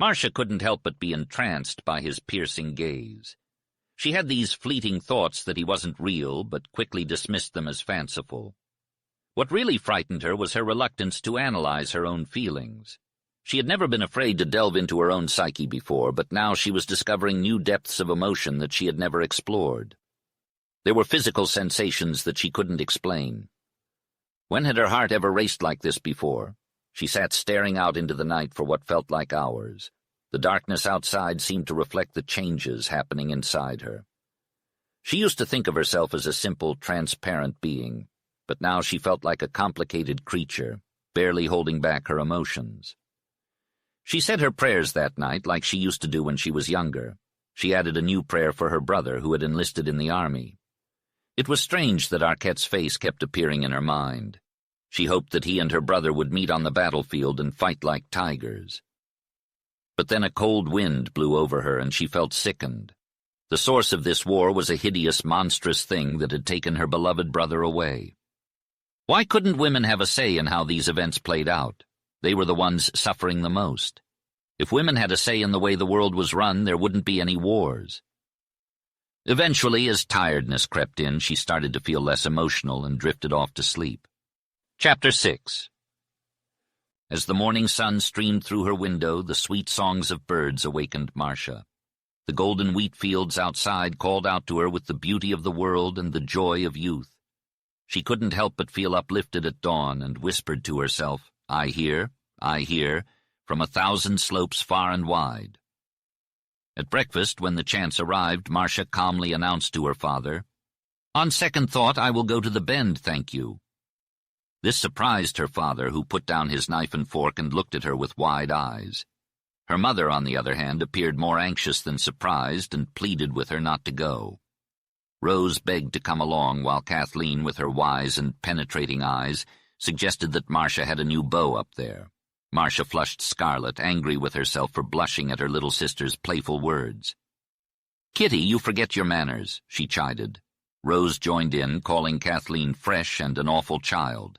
Marcia couldn't help but be entranced by his piercing gaze. She had these fleeting thoughts that he wasn't real, but quickly dismissed them as fanciful. What really frightened her was her reluctance to analyze her own feelings. She had never been afraid to delve into her own psyche before, but now she was discovering new depths of emotion that she had never explored. There were physical sensations that she couldn't explain. When had her heart ever raced like this before? She sat staring out into the night for what felt like hours. The darkness outside seemed to reflect the changes happening inside her. She used to think of herself as a simple, transparent being, but now she felt like a complicated creature, barely holding back her emotions. She said her prayers that night like she used to do when she was younger. She added a new prayer for her brother who had enlisted in the army. It was strange that Arquette's face kept appearing in her mind. She hoped that he and her brother would meet on the battlefield and fight like tigers. But then a cold wind blew over her and she felt sickened. The source of this war was a hideous, monstrous thing that had taken her beloved brother away. Why couldn't women have a say in how these events played out? They were the ones suffering the most. If women had a say in the way the world was run, there wouldn't be any wars. Eventually, as tiredness crept in, she started to feel less emotional and drifted off to sleep. Chapter 6. As the morning sun streamed through her window, the sweet songs of birds awakened Marcia. The golden wheat fields outside called out to her with the beauty of the world and the joy of youth. She couldn't help but feel uplifted at dawn and whispered to herself, I hear, from 1,000 slopes far and wide. At breakfast, when the chance arrived, Marcia calmly announced to her father, On second thought, I will go to the Bend, thank you. This surprised her father, who put down his knife and fork and looked at her with wide eyes. Her mother, on the other hand, appeared more anxious than surprised and pleaded with her not to go. Rose begged to come along, while Kathleen, with her wise and penetrating eyes, suggested that Marcia had a new beau up there. Marcia flushed scarlet, angry with herself for blushing at her little sister's playful words. "Kitty, you forget your manners," she chided. Rose joined in, calling Kathleen fresh and an awful child.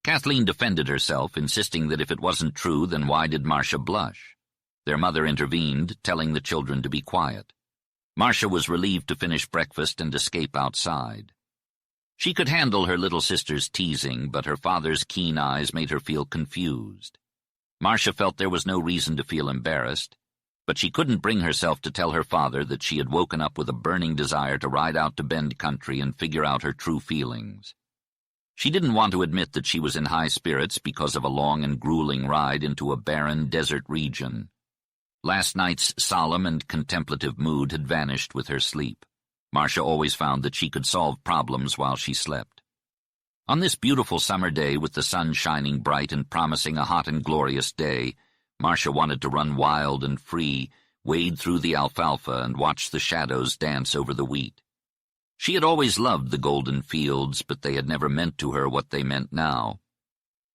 Kathleen defended herself, insisting that if it wasn't true, then why did Marcia blush? Their mother intervened, telling the children to be quiet. Marcia was relieved to finish breakfast and escape outside. She could handle her little sister's teasing, but her father's keen eyes made her feel confused. Marcia felt there was no reason to feel embarrassed, but she couldn't bring herself to tell her father that she had woken up with a burning desire to ride out to Bend country and figure out her true feelings. She didn't want to admit that she was in high spirits because of a long and grueling ride into a barren desert region. Last night's solemn and contemplative mood had vanished with her sleep. Marcia always found that she could solve problems while she slept. On this beautiful summer day, with the sun shining bright and promising a hot and glorious day, Marcia wanted to run wild and free, wade through the alfalfa, and watch the shadows dance over the wheat. She had always loved the golden fields, but they had never meant to her what they meant now.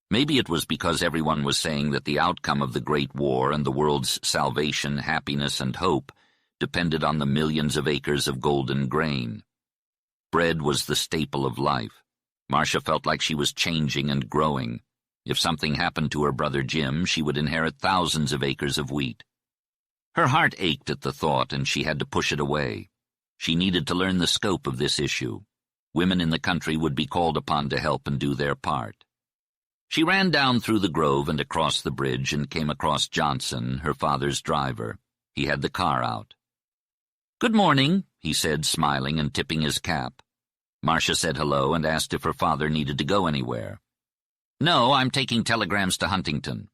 Maybe it was because everyone was saying that the outcome of the Great War and the world's salvation, happiness, and hope depended on the millions of acres of golden grain. Bread was the staple of life. Marcia felt like she was changing and growing. If something happened to her brother Jim, she would inherit thousands of acres of wheat. Her heart ached at the thought, and she had to push it away. She needed to learn the scope of this issue. Women in the country would be called upon to help and do their part. She ran down through the grove and across the bridge and came across Johnson, her father's driver. He had the car out. "Good morning," he said, smiling and tipping his cap. Marcia said hello and asked if her father needed to go anywhere. "No, I'm taking telegrams to Huntington."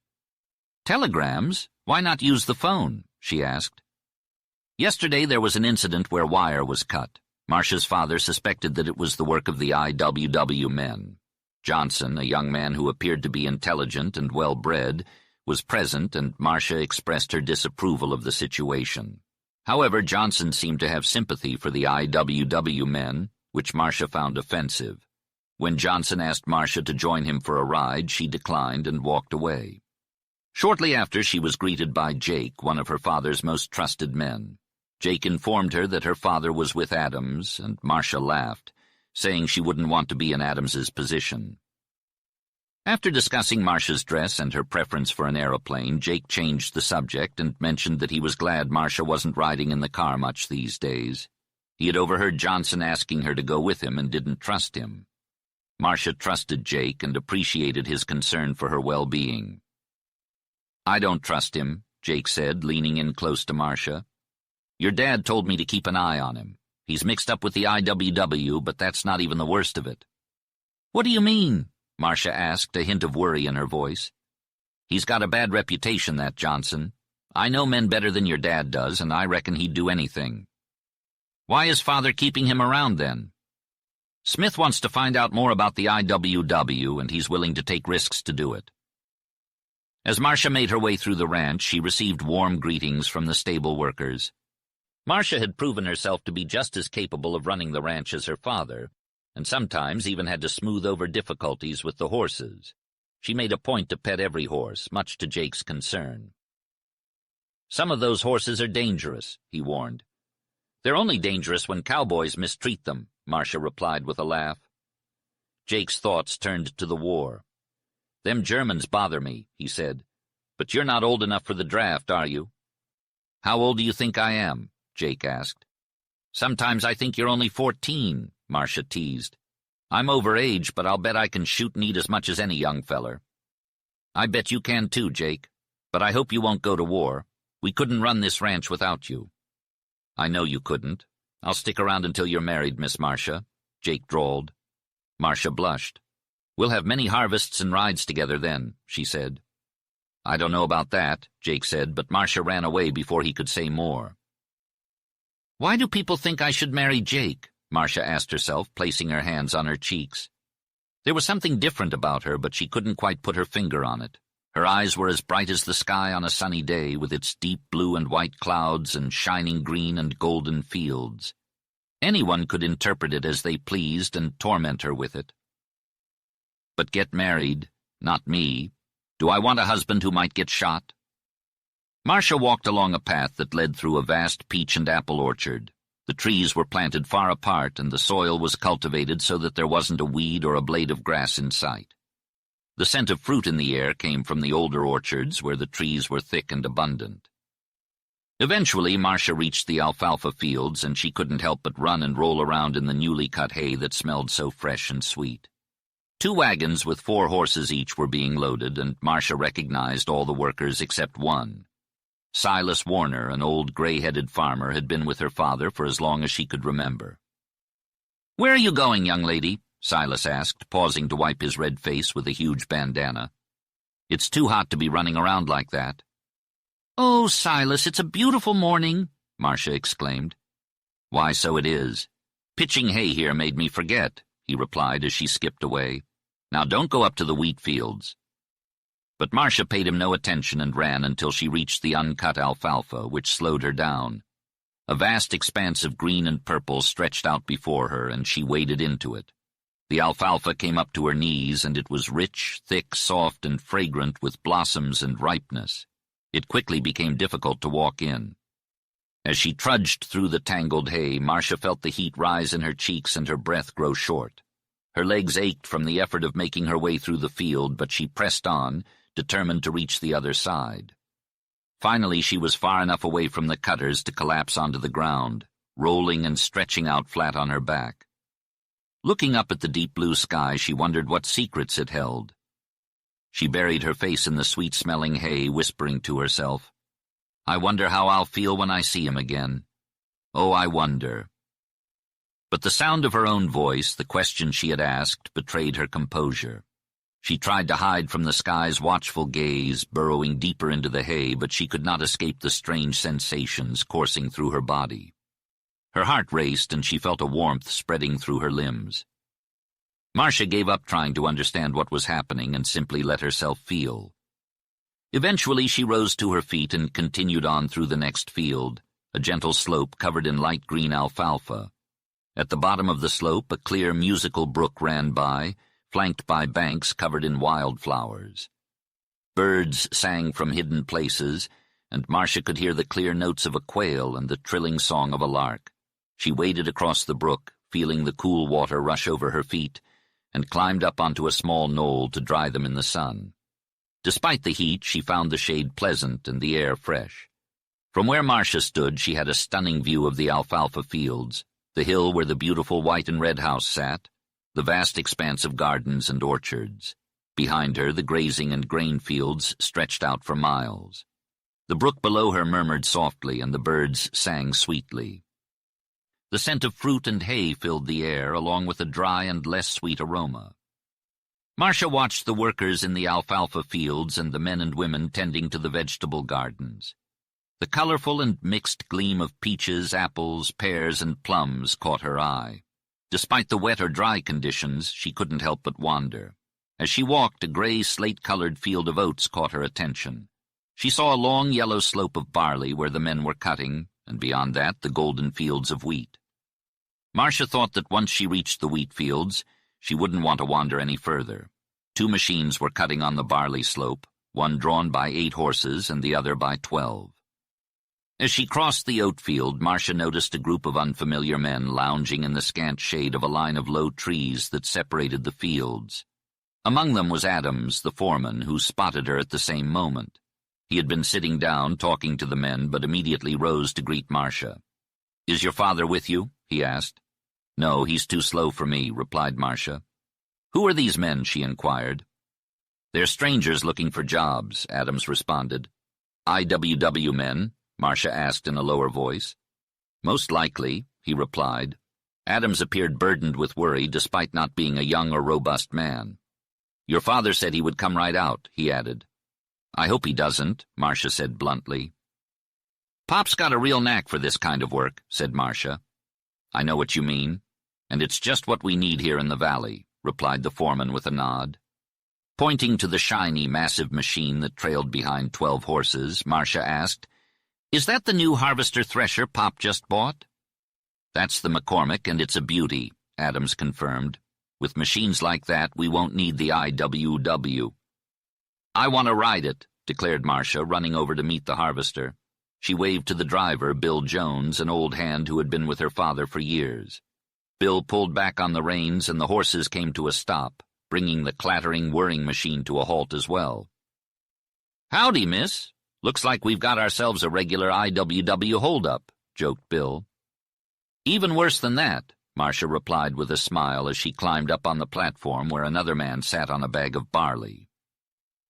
"Telegrams? Why not use the phone?" she asked. Yesterday there was an incident where wire was cut. Marcia's father suspected that it was the work of the IWW men. Johnson, a young man who appeared to be intelligent and well-bred, was present, and Marcia expressed her disapproval of the situation. However, Johnson seemed to have sympathy for the IWW men, which Marcia found offensive. When Johnson asked Marcia to join him for a ride, she declined and walked away. Shortly after, she was greeted by Jake, one of her father's most trusted men. Jake informed her that her father was with Adams, and Marcia laughed, saying she wouldn't want to be in Adams's position. After discussing Marcia's dress and her preference for an aeroplane, Jake changed the subject and mentioned that he was glad Marcia wasn't riding in the car much these days. He had overheard Johnson asking her to go with him and didn't trust him. Marcia trusted Jake and appreciated his concern for her well-being. "I don't trust him," Jake said, leaning in close to Marcia. "Your dad told me to keep an eye on him. He's mixed up with the IWW, but that's not even the worst of it." "What do you mean?" Marcia asked, a hint of worry in her voice. "He's got a bad reputation, that Johnson. I know men better than your dad does, and I reckon he'd do anything." "Why is Father keeping him around, then?" "Smith wants to find out more about the IWW, and he's willing to take risks to do it." As Marcia made her way through the ranch, she received warm greetings from the stable workers. Marcia had proven herself to be just as capable of running the ranch as her father, and sometimes even had to smooth over difficulties with the horses. She made a point to pet every horse, much to Jake's concern. "Some of those horses are dangerous," he warned. "They're only dangerous when cowboys mistreat them," Marcia replied with a laugh. Jake's thoughts turned to the war. "Them Germans bother me," he said. "But you're not old enough for the draft, are you?" "How old do you think I am?" Jake asked. "Sometimes I think you're only 14, Marcia teased. "I'm over age, but I'll bet I can shoot and eat as much as any young feller." "I bet you can too, Jake. But I hope you won't go to war. We couldn't run this ranch without you." "I know you couldn't. I'll stick around until you're married, Miss Marcia," Jake drawled. Marcia blushed. "We'll have many harvests and rides together then," she said. "I don't know about that," Jake said, but Marcia ran away before he could say more. "Why do people think I should marry Jake?" Marcia asked herself, placing her hands on her cheeks. There was something different about her, but she couldn't quite put her finger on it. Her eyes were as bright as the sky on a sunny day, with its deep blue and white clouds and shining green and golden fields. Anyone could interpret it as they pleased and torment her with it. "But get married, not me. Do I want a husband who might get shot?" Marcia walked along a path that led through a vast peach and apple orchard. The trees were planted far apart, and the soil was cultivated so that there wasn't a weed or a blade of grass in sight. The scent of fruit in the air came from the older orchards, where the trees were thick and abundant. Eventually, Marcia reached the alfalfa fields, and she couldn't help but run and roll around in the newly cut hay that smelled so fresh and sweet. 2 wagons with 4 horses each were being loaded, and Marcia recognized all the workers except one. Silas Warner, an old gray-headed farmer, had been with her father for as long as she could remember. "Where are you going, young lady?" Silas asked, pausing to wipe his red face with a huge bandana. "It's too hot to be running around like that." "Oh, Silas, it's a beautiful morning," Marcia exclaimed. "Why, so it is. Pitching hay here made me forget," he replied as she skipped away. "Now don't go up to the wheat fields." But Marcia paid him no attention and ran until she reached the uncut alfalfa, which slowed her down. A vast expanse of green and purple stretched out before her, and she waded into it. The alfalfa came up to her knees, and it was rich, thick, soft, and fragrant with blossoms and ripeness. It quickly became difficult to walk in. As she trudged through the tangled hay, Marcia felt the heat rise in her cheeks and her breath grow short. Her legs ached from the effort of making her way through the field, but she pressed on, determined to reach the other side. Finally, she was far enough away from the cutters to collapse onto the ground, rolling and stretching out flat on her back. Looking up at the deep blue sky, she wondered what secrets it held. She buried her face in the sweet-smelling hay, whispering to herself, "I wonder how I'll feel when I see him again. Oh, I wonder." But the sound of her own voice, the question she had asked, betrayed her composure. She tried to hide from the sky's watchful gaze, burrowing deeper into the hay, but she could not escape the strange sensations coursing through her body. Her heart raced, and she felt a warmth spreading through her limbs. Marcia gave up trying to understand what was happening and simply let herself feel. Eventually she rose to her feet and continued on through the next field, a gentle slope covered in light green alfalfa. At the bottom of the slope, a clear musical brook ran by, flanked by banks covered in wildflowers. Birds sang from hidden places, and Marcia could hear the clear notes of a quail and the trilling song of a lark. She waded across the brook, feeling the cool water rush over her feet, and climbed up onto a small knoll to dry them in the sun. Despite the heat, she found the shade pleasant and the air fresh. From where Marcia stood, she had a stunning view of the alfalfa fields, the hill where the beautiful white and red house sat, the vast expanse of gardens and orchards. Behind her, the grazing and grain fields stretched out for miles. The brook below her murmured softly, and the birds sang sweetly. The scent of fruit and hay filled the air, along with a dry and less sweet aroma. Marcia watched the workers in the alfalfa fields and the men and women tending to the vegetable gardens. The colorful and mixed gleam of peaches, apples, pears, and plums caught her eye. Despite the wet or dry conditions, she couldn't help but wander. As she walked, a gray, slate-colored field of oats caught her attention. She saw a long yellow slope of barley where the men were cutting, and beyond that, the golden fields of wheat. Marcia thought that once she reached the wheat fields, she wouldn't want to wander any further. 2 machines were cutting on the barley slope, one drawn by 8 horses and the other by 12. As she crossed the oat field, Marcia noticed a group of unfamiliar men lounging in the scant shade of a line of low trees that separated the fields. Among them was Adams, the foreman, who spotted her at the same moment. He had been sitting down, talking to the men, but immediately rose to greet Marcia. "Is your father with you?" he asked. "No, he's too slow for me," replied Marcia. "Who are these men?" she inquired. "They're strangers looking for jobs," Adams responded. "IWW men?" Marcia asked in a lower voice. "Most likely," he replied. Adams appeared burdened with worry despite not being a young or robust man. "Your father said he would come right out," he added. "I hope he doesn't," Marcia said bluntly. "Pop's got a real knack for this kind of work," said Marcia. "I know what you mean, and it's just what we need here in the valley," replied the foreman with a nod. Pointing to the shiny, massive machine that trailed behind 12 horses, Marcia asked, "Is that the new harvester thresher Pop just bought?" "That's the McCormick, and it's a beauty," Adams confirmed. "With machines like that, we won't need the IWW." "I want to ride it," declared Marcia, running over to meet the harvester. She waved to the driver, Bill Jones, an old hand who had been with her father for years. Bill pulled back on the reins, and the horses came to a stop, bringing the clattering, whirring machine to a halt as well. "Howdy, miss. Looks like we've got ourselves a regular IWW holdup," joked Bill. "Even worse than that," Marcia replied with a smile as she climbed up on the platform where another man sat on a bag of barley.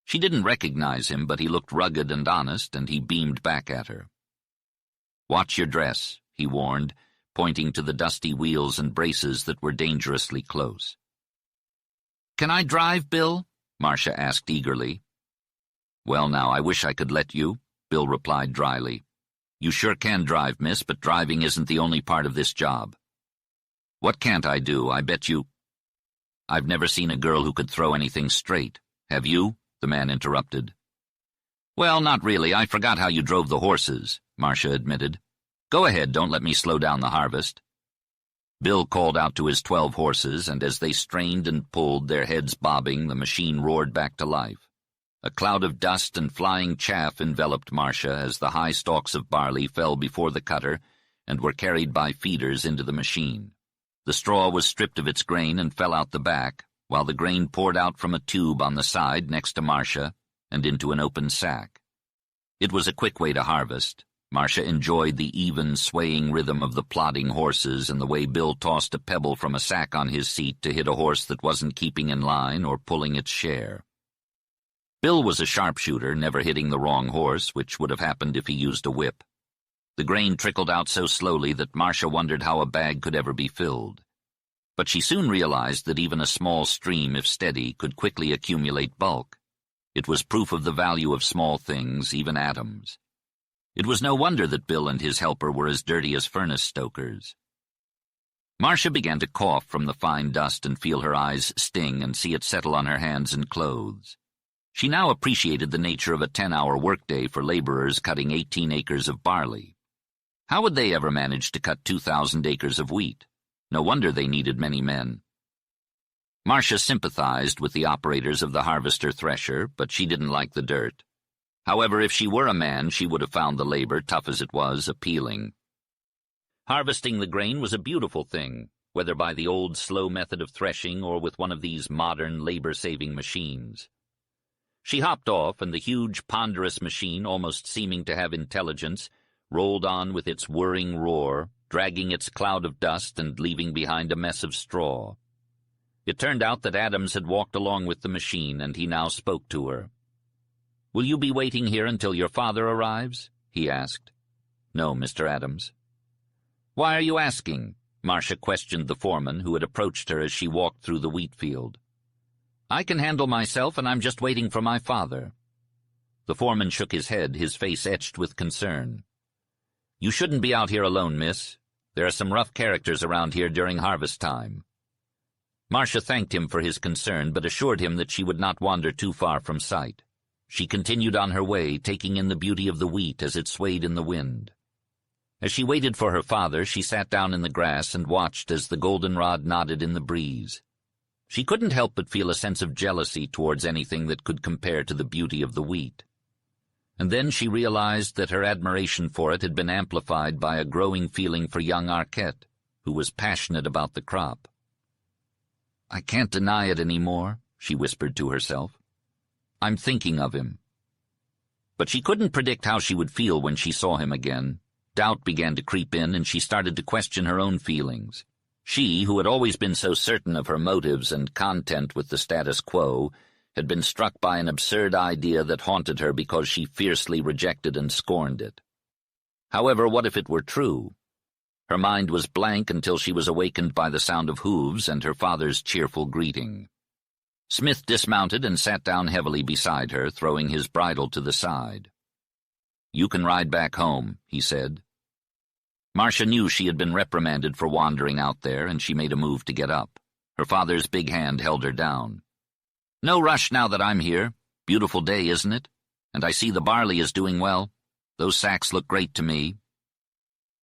She didn't recognize him, but he looked rugged and honest, and he beamed back at her. "Watch your dress," he warned, pointing to the dusty wheels and braces that were dangerously close. "Can I drive, Bill?" Marcia asked eagerly. "Well, now, I wish I could let you," Bill replied dryly. "You sure can drive, miss, but driving isn't the only part of this job." "What can't I do? I bet you—" "I've never seen a girl who could throw anything straight. Have you?" the man interrupted. "Well, not really. I forgot how you drove the horses," Marcia admitted. "Go ahead, don't let me slow down the harvest." Bill called out to his 12 horses, and as they strained and pulled, their heads bobbing, the machine roared back to life. A cloud of dust and flying chaff enveloped Marcia as the high stalks of barley fell before the cutter and were carried by feeders into the machine. The straw was stripped of its grain and fell out the back, while the grain poured out from a tube on the side next to Marcia and into an open sack. It was a quick way to harvest. Marcia enjoyed the even, swaying rhythm of the plodding horses and the way Bill tossed a pebble from a sack on his seat to hit a horse that wasn't keeping in line or pulling its share. Bill was a sharpshooter, never hitting the wrong horse, which would have happened if he used a whip. The grain trickled out so slowly that Marcia wondered how a bag could ever be filled. But she soon realized that even a small stream, if steady, could quickly accumulate bulk. It was proof of the value of small things, even atoms. It was no wonder that Bill and his helper were as dirty as furnace stokers. Marcia began to cough from the fine dust and feel her eyes sting and see it settle on her hands and clothes. She now appreciated the nature of a 10-hour workday for laborers cutting 18 acres of barley. How would they ever manage to cut 2,000 acres of wheat? No wonder they needed many men. Marcia sympathized with the operators of the harvester thresher, but she didn't like the dirt. However, if she were a man, she would have found the labor, tough as it was, appealing. Harvesting the grain was a beautiful thing, whether by the old slow method of threshing or with one of these modern labor-saving machines. She hopped off, and the huge, ponderous machine, almost seeming to have intelligence, rolled on with its whirring roar, dragging its cloud of dust and leaving behind a mess of straw. It turned out that Adams had walked along with the machine, and he now spoke to her. "Will you be waiting here until your father arrives?" he asked. "No, Mr. Adams." "Why are you asking?" Marcia questioned the foreman, who had approached her as she walked through the wheat field. "I can handle myself, and I'm just waiting for my father." The foreman shook his head, his face etched with concern. "You shouldn't be out here alone, miss. There are some rough characters around here during harvest time." Marcia thanked him for his concern, but assured him that she would not wander too far from sight. She continued on her way, taking in the beauty of the wheat as it swayed in the wind. As she waited for her father, she sat down in the grass and watched as the goldenrod nodded in the breeze. She couldn't help but feel a sense of jealousy towards anything that could compare to the beauty of the wheat. And then she realized that her admiration for it had been amplified by a growing feeling for young Arquette, who was passionate about the crop. "I can't deny it any more," she whispered to herself. "I'm thinking of him." But she couldn't predict how she would feel when she saw him again. Doubt began to creep in, and she started to question her own feelings. She, who had always been so certain of her motives and content with the status quo, had been struck by an absurd idea that haunted her because she fiercely rejected and scorned it. However, what if it were true? Her mind was blank until she was awakened by the sound of hooves and her father's cheerful greeting. Smith dismounted and sat down heavily beside her, throwing his bridle to the side. "You can ride back home," he said. Marcia knew she had been reprimanded for wandering out there, and she made a move to get up. Her father's big hand held her down. "No rush now that I'm here. Beautiful day, isn't it? And I see the barley is doing well. Those sacks look great to me."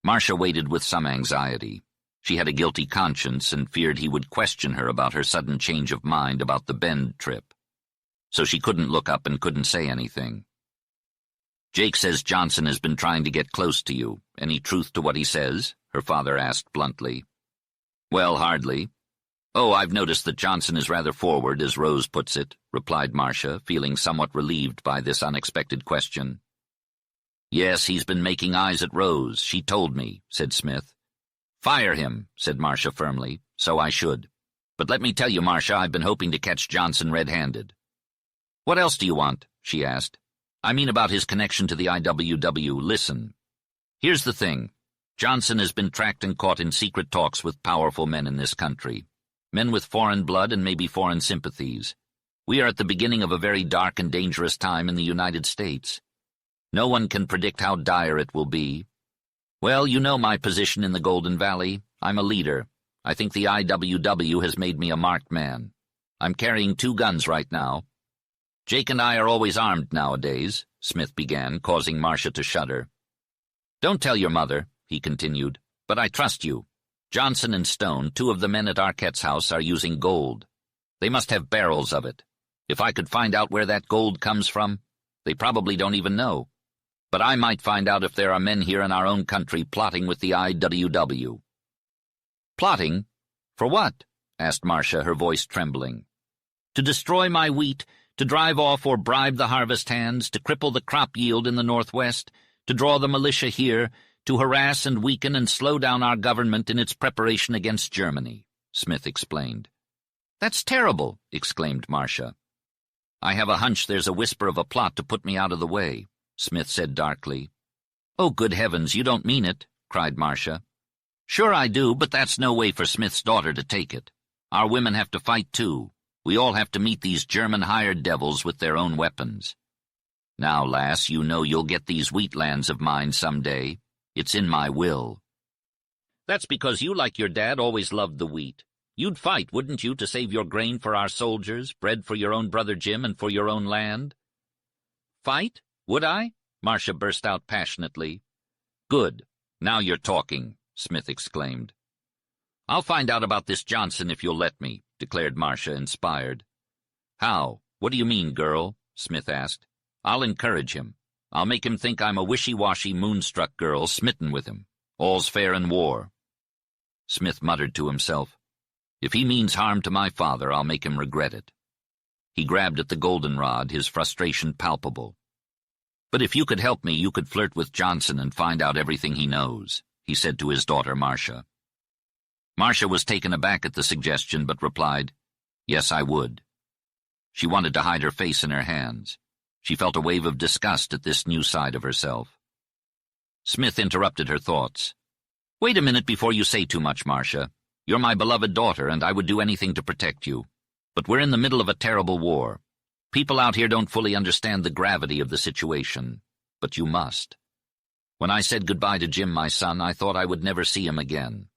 Marcia waited with some anxiety. She had a guilty conscience and feared he would question her about her sudden change of mind about the Bend trip. So she couldn't look up and couldn't say anything. "Jake says Johnson has been trying to get close to you. Any truth to what he says?" her father asked bluntly. "Well, hardly. Oh, I've noticed that Johnson is rather forward, as Rose puts it," replied Marcia, feeling somewhat relieved by this unexpected question. "Yes, he's been making eyes at Rose. She told me," said Smith. "Fire him," said Marcia firmly. "So I should. But let me tell you, Marcia, I've been hoping to catch Johnson red-handed." "What else do you want?" she asked. "I mean about his connection to the IWW. Listen. Here's the thing. Johnson has been tracked and caught in secret talks with powerful men in this country. Men with foreign blood and maybe foreign sympathies. We are at the beginning of a very dark and dangerous time in the United States. No one can predict how dire it will be. Well, you know my position in the Golden Valley. I'm a leader. I think the IWW has made me a marked man. I'm carrying 2 guns right now. Jake and I are always armed nowadays," Smith began, causing Marcia to shudder. "Don't tell your mother," he continued, "but I trust you. Johnson and Stone, 2 of the men at Arquette's house, are using gold. They must have barrels of it. If I could find out where that gold comes from, they probably don't even know. But I might find out if there are men here in our own country plotting with the IWW." "Plotting? For what?" asked Marcia, her voice trembling. "To destroy my wheat, to drive off or bribe the harvest hands, to cripple the crop yield in the Northwest, to draw the militia here, to harass and weaken and slow down our government in its preparation against Germany," Smith explained. "That's terrible," exclaimed Marcia. "I have a hunch there's a whisper of a plot to put me out of the way," Smith said darkly. "Oh, good heavens, you don't mean it," cried Marcia. "Sure I do, but that's no way for Smith's daughter to take it. Our women have to fight, too. We all have to meet these German hired devils with their own weapons. Now, lass, you know you'll get these wheatlands of mine some day. It's in my will." "That's because you, like your dad, always loved the wheat. You'd fight, wouldn't you, to save your grain for our soldiers, bread for your own brother Jim and for your own land?" "Fight? Would I?" Marcia burst out passionately. "Good. Now you're talking," Smith exclaimed. "I'll find out about this Johnson if you'll let me," declared Marcia, inspired. "How? What do you mean, girl?" Smith asked. "I'll encourage him. I'll make him think I'm a wishy-washy, moonstruck girl smitten with him. All's fair in war." Smith muttered to himself. If he means harm to my father, I'll make him regret it. He grabbed at the goldenrod, his frustration palpable. But if you could help me, you could flirt with Johnson and find out everything he knows, he said to his daughter Marcia. Marcia was taken aback at the suggestion, but replied, Yes, I would. She wanted to hide her face in her hands. She felt a wave of disgust at this new side of herself. Smith interrupted her thoughts. Wait a minute before you say too much, Marcia. You're my beloved daughter, and I would do anything to protect you. But we're in the middle of a terrible war. People out here don't fully understand the gravity of the situation, but you must. When I said goodbye to Jim, my son, I thought I would never see him again.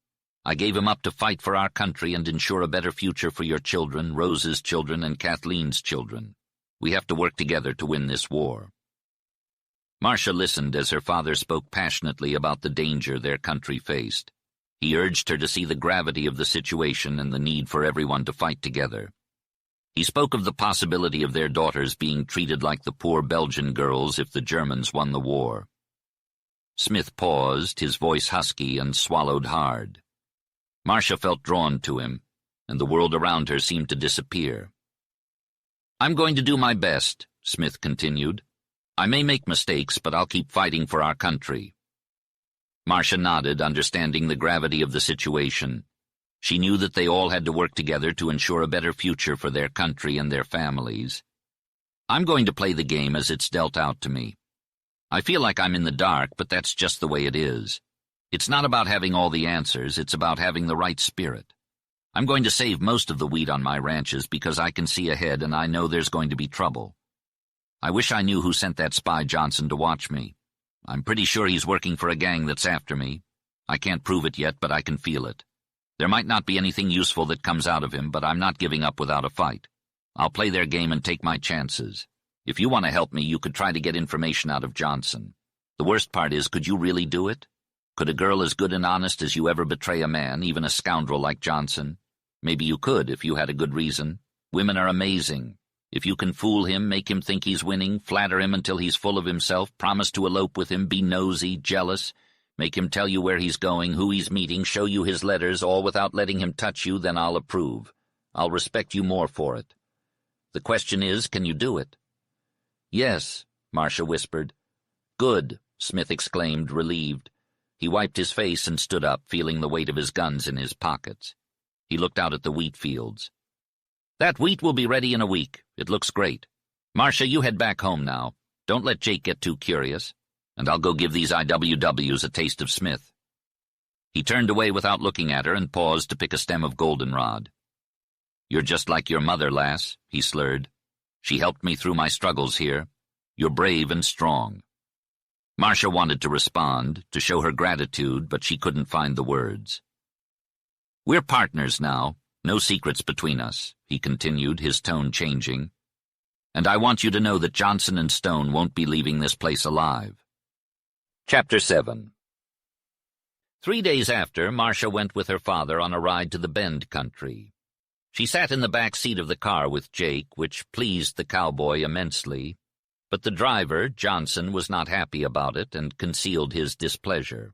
I gave him up to fight for our country and ensure a better future for your children, Rose's children, and Kathleen's children. We have to work together to win this war. Marcia listened as her father spoke passionately about the danger their country faced. He urged her to see the gravity of the situation and the need for everyone to fight together. He spoke of the possibility of their daughters being treated like the poor Belgian girls if the Germans won the war. Smith paused, his voice husky, and swallowed hard. Marcia felt drawn to him, and the world around her seemed to disappear. I'm going to do my best, Smith continued. I may make mistakes, but I'll keep fighting for our country. Marcia nodded, understanding the gravity of the situation. She knew that they all had to work together to ensure a better future for their country and their families. I'm going to play the game as it's dealt out to me. I feel like I'm in the dark, but that's just the way it is. It's not about having all the answers, it's about having the right spirit. I'm going to save most of the wheat on my ranches because I can see ahead and I know there's going to be trouble. I wish I knew who sent that spy Johnson to watch me. I'm pretty sure he's working for a gang that's after me. I can't prove it yet, but I can feel it. There might not be anything useful that comes out of him, but I'm not giving up without a fight. I'll play their game and take my chances. If you want to help me, you could try to get information out of Johnson. The worst part is, could you really do it? Could a girl as good and honest as you ever betray a man, even a scoundrel like Johnson? Maybe you could, if you had a good reason. Women are amazing. If you can fool him, make him think he's winning, flatter him until he's full of himself, promise to elope with him, be nosy, jealous, make him tell you where he's going, who he's meeting, show you his letters, all without letting him touch you, then I'll approve. I'll respect you more for it. The question is, can you do it? Yes, Marcia whispered. Good, Smith exclaimed, relieved. He wiped his face and stood up, feeling the weight of his guns in his pockets. He looked out at the wheat fields. That wheat will be ready in a week. It looks great. Marcia, you head back home now. Don't let Jake get too curious. And I'll go give these IWWs a taste of Smith. He turned away without looking at her and paused to pick a stem of goldenrod. You're just like your mother, lass, he slurred. She helped me through my struggles here. You're brave and strong. Marcia wanted to respond, to show her gratitude, but she couldn't find the words. We're partners now. No secrets between us, he continued, his tone changing. And I want you to know that Johnson and Stone won't be leaving this place alive. Chapter 7. 3 days after, Marcia went with her father on a ride to the Bend country. She sat in the back seat of the car with Jake, which pleased the cowboy immensely, but the driver, Johnson, was not happy about it and concealed his displeasure.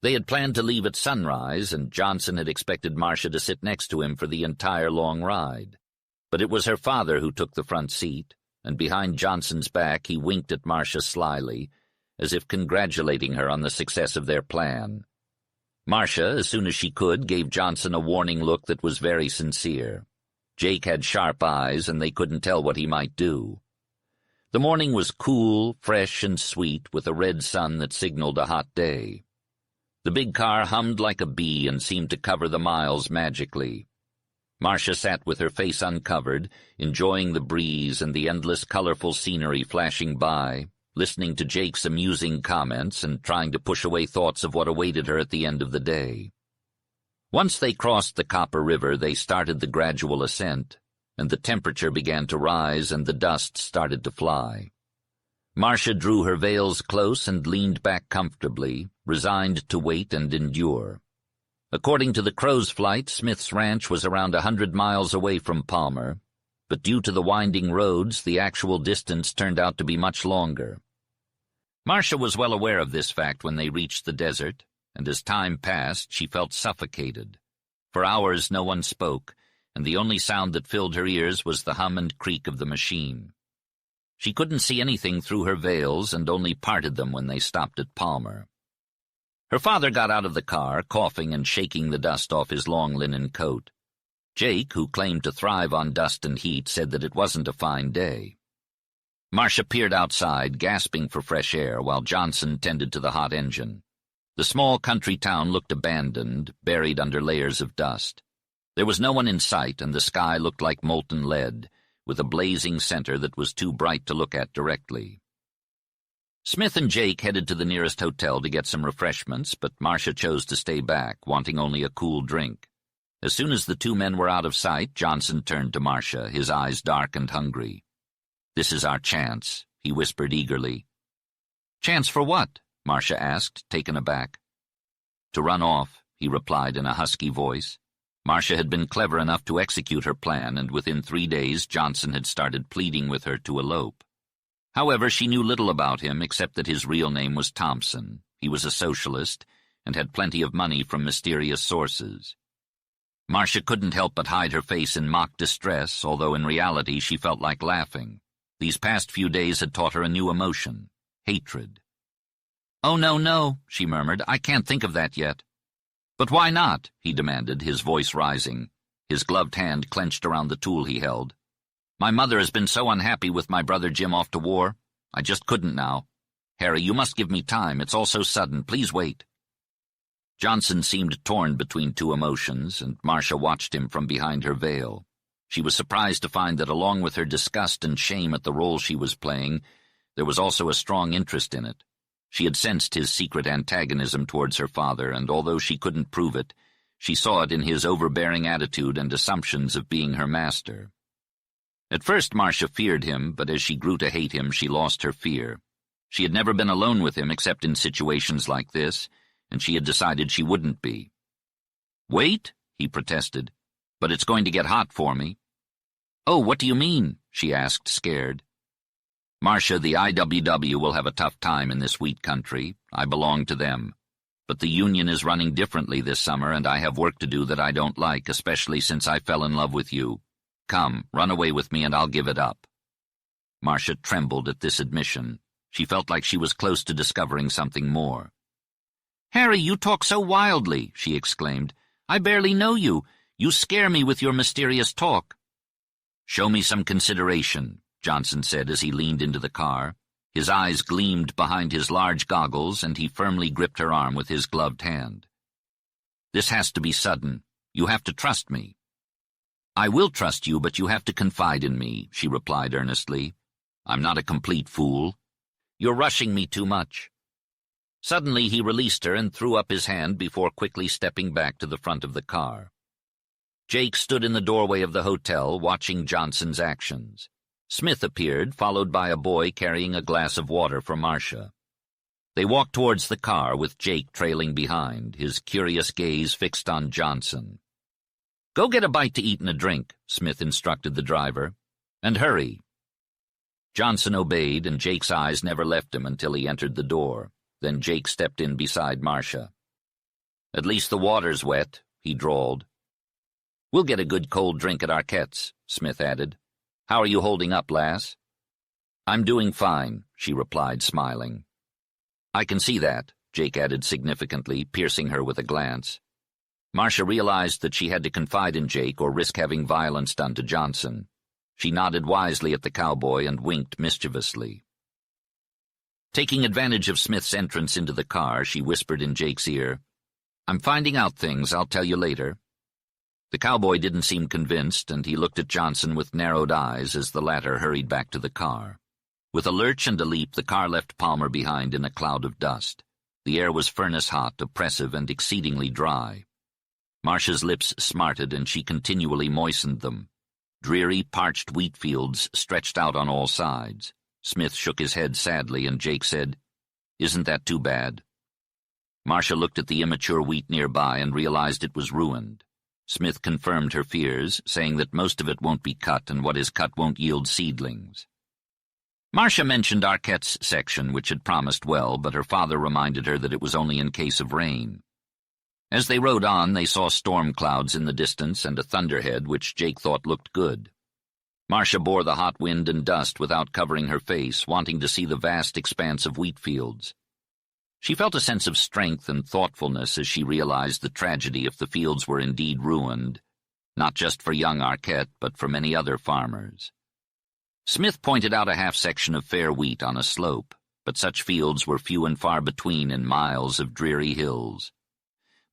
They had planned to leave at sunrise, and Johnson had expected Marcia to sit next to him for the entire long ride. But it was her father who took the front seat, and behind Johnson's back he winked at Marcia slyly, as if congratulating her on the success of their plan. Marcia, as soon as she could, gave Johnson a warning look that was very sincere. Jake had sharp eyes, and they couldn't tell what he might do. The morning was cool, fresh, and sweet, with a red sun that signaled a hot day. The big car hummed like a bee and seemed to cover the miles magically. Marcia sat with her face uncovered, enjoying the breeze and the endless colorful scenery flashing by, listening to Jake's amusing comments and trying to push away thoughts of what awaited her at the end of the day. Once they crossed the Copper River, they started the gradual ascent, and the temperature began to rise and the dust started to fly. Marcia drew her veils close and leaned back comfortably, resigned to wait and endure. According to the crow's flight, Smith's ranch was around 100 miles away from Palmer, but due to the winding roads, the actual distance turned out to be much longer. Marcia was well aware of this fact when they reached the desert. and as time passed, she felt suffocated. For hours no one spoke, and the only sound that filled her ears was the hum and creak of the machine. She couldn't see anything through her veils and only parted them when they stopped at Palmer. Her father got out of the car, coughing and shaking the dust off his long linen coat. Jake, who claimed to thrive on dust and heat, said that it wasn't a fine day. Marcia peered outside, gasping for fresh air, while Johnson tended to the hot engine. The small country town looked abandoned, buried under layers of dust. There was no one in sight, and the sky looked like molten lead, with a blazing center that was too bright to look at directly. Smith and Jake headed to the nearest hotel to get some refreshments, but Marcia chose to stay back, wanting only a cool drink. As soon as the two men were out of sight, Johnson turned to Marcia, his eyes dark and hungry. "This is our chance," he whispered eagerly. "Chance for what?" Marcia asked, taken aback. "To run off," he replied in a husky voice. Marcia had been clever enough to execute her plan, and within 3 days Johnson had started pleading with her to elope. However, she knew little about him except that his real name was Thompson. He was a socialist and had plenty of money from mysterious sources. Marcia couldn't help but hide her face in mock distress, although in reality she felt like laughing. These past few days had taught her a new emotion: hatred. "Oh, no, no," she murmured. "I can't think of that yet." "But why not?" he demanded, his voice rising. His gloved hand clenched around the tool he held. "My mother has been so unhappy with my brother Jim off to war. I just couldn't now. Harry, you must give me time. It's all so sudden. Please wait." Johnson seemed torn between two emotions, and Marcia watched him from behind her veil. She was surprised to find that along with her disgust and shame at the role she was playing, there was also a strong interest in it. She had sensed his secret antagonism towards her father, and although she couldn't prove it, she saw it in his overbearing attitude and assumptions of being her master. At first Marcia feared him, but as she grew to hate him, she lost her fear. She had never been alone with him except in situations like this, and she had decided she wouldn't be. "Wait," he protested, "but it's going to get hot for me." "Oh, what do you mean?" she asked, scared. "Marcia, the IWW will have a tough time in this wheat country. I belong to them. But the union is running differently this summer, and I have work to do that I don't like, especially since I fell in love with you. Come, run away with me and I'll give it up." Marcia trembled at this admission. She felt like she was close to discovering something more. "Harry, you talk so wildly," she exclaimed. "I barely know you. You scare me with your mysterious talk." "Show me some consideration," Johnson said as he leaned into the car. His eyes gleamed behind his large goggles, and he firmly gripped her arm with his gloved hand. "This has to be sudden. You have to trust me." "I will trust you, but you have to confide in me," she replied earnestly. "I'm not a complete fool. You're rushing me too much." Suddenly he released her and threw up his hand before quickly stepping back to the front of the car. Jake stood in the doorway of the hotel, watching Johnson's actions. Smith appeared, followed by a boy carrying a glass of water for Marcia. They walked towards the car, with Jake trailing behind, his curious gaze fixed on Johnson. "Go get a bite to eat and a drink," Smith instructed the driver. "And hurry." Johnson obeyed, and Jake's eyes never left him until he entered the door. Then Jake stepped in beside Marcia. "At least the water's wet," he drawled. "We'll get a good cold drink at Arquette's," Smith added. "How are you holding up, lass?" "I'm doing fine," she replied, smiling. "I can see that," Jake added significantly, piercing her with a glance. Marcia realized that she had to confide in Jake or risk having violence done to Johnson. She nodded wisely at the cowboy and winked mischievously. Taking advantage of Smith's entrance into the car, she whispered in Jake's ear, "I'm finding out things. I'll tell you later." The cowboy didn't seem convinced, and he looked at Johnson with narrowed eyes as the latter hurried back to the car. With a lurch and a leap, the car left Palmer behind in a cloud of dust. The air was furnace-hot, oppressive, and exceedingly dry. Marcia's lips smarted, and she continually moistened them. Dreary, parched wheat fields stretched out on all sides. Smith shook his head sadly, and Jake said, "Isn't that too bad?" Marcia looked at the immature wheat nearby and realized it was ruined. Smith confirmed her fears, saying that most of it won't be cut and what is cut won't yield seedlings. Marcia mentioned Arquette's section, which had promised well, but her father reminded her that it was only in case of rain. As they rode on, they saw storm clouds in the distance and a thunderhead which Jake thought looked good. Marcia bore the hot wind and dust without covering her face, wanting to see the vast expanse of wheat fields. She felt a sense of strength and thoughtfulness as she realized the tragedy if the fields were indeed ruined, not just for young Arquette, but for many other farmers. Smith pointed out a half-section of fair wheat on a slope, but such fields were few and far between in miles of dreary hills.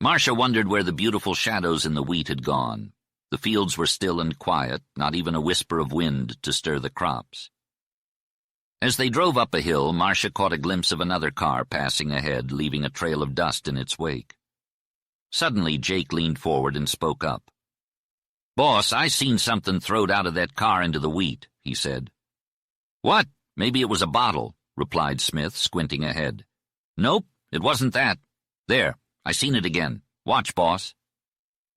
Marcia wondered where the beautiful shadows in the wheat had gone. The fields were still and quiet, not even a whisper of wind to stir the crops. As they drove up a hill, Marcia caught a glimpse of another car passing ahead, leaving a trail of dust in its wake. Suddenly, Jake leaned forward and spoke up. "Boss, I seen something throwed out of that car into the wheat," he said. "What? Maybe it was a bottle," replied Smith, squinting ahead. "Nope, it wasn't that. There, I seen it again. Watch, boss."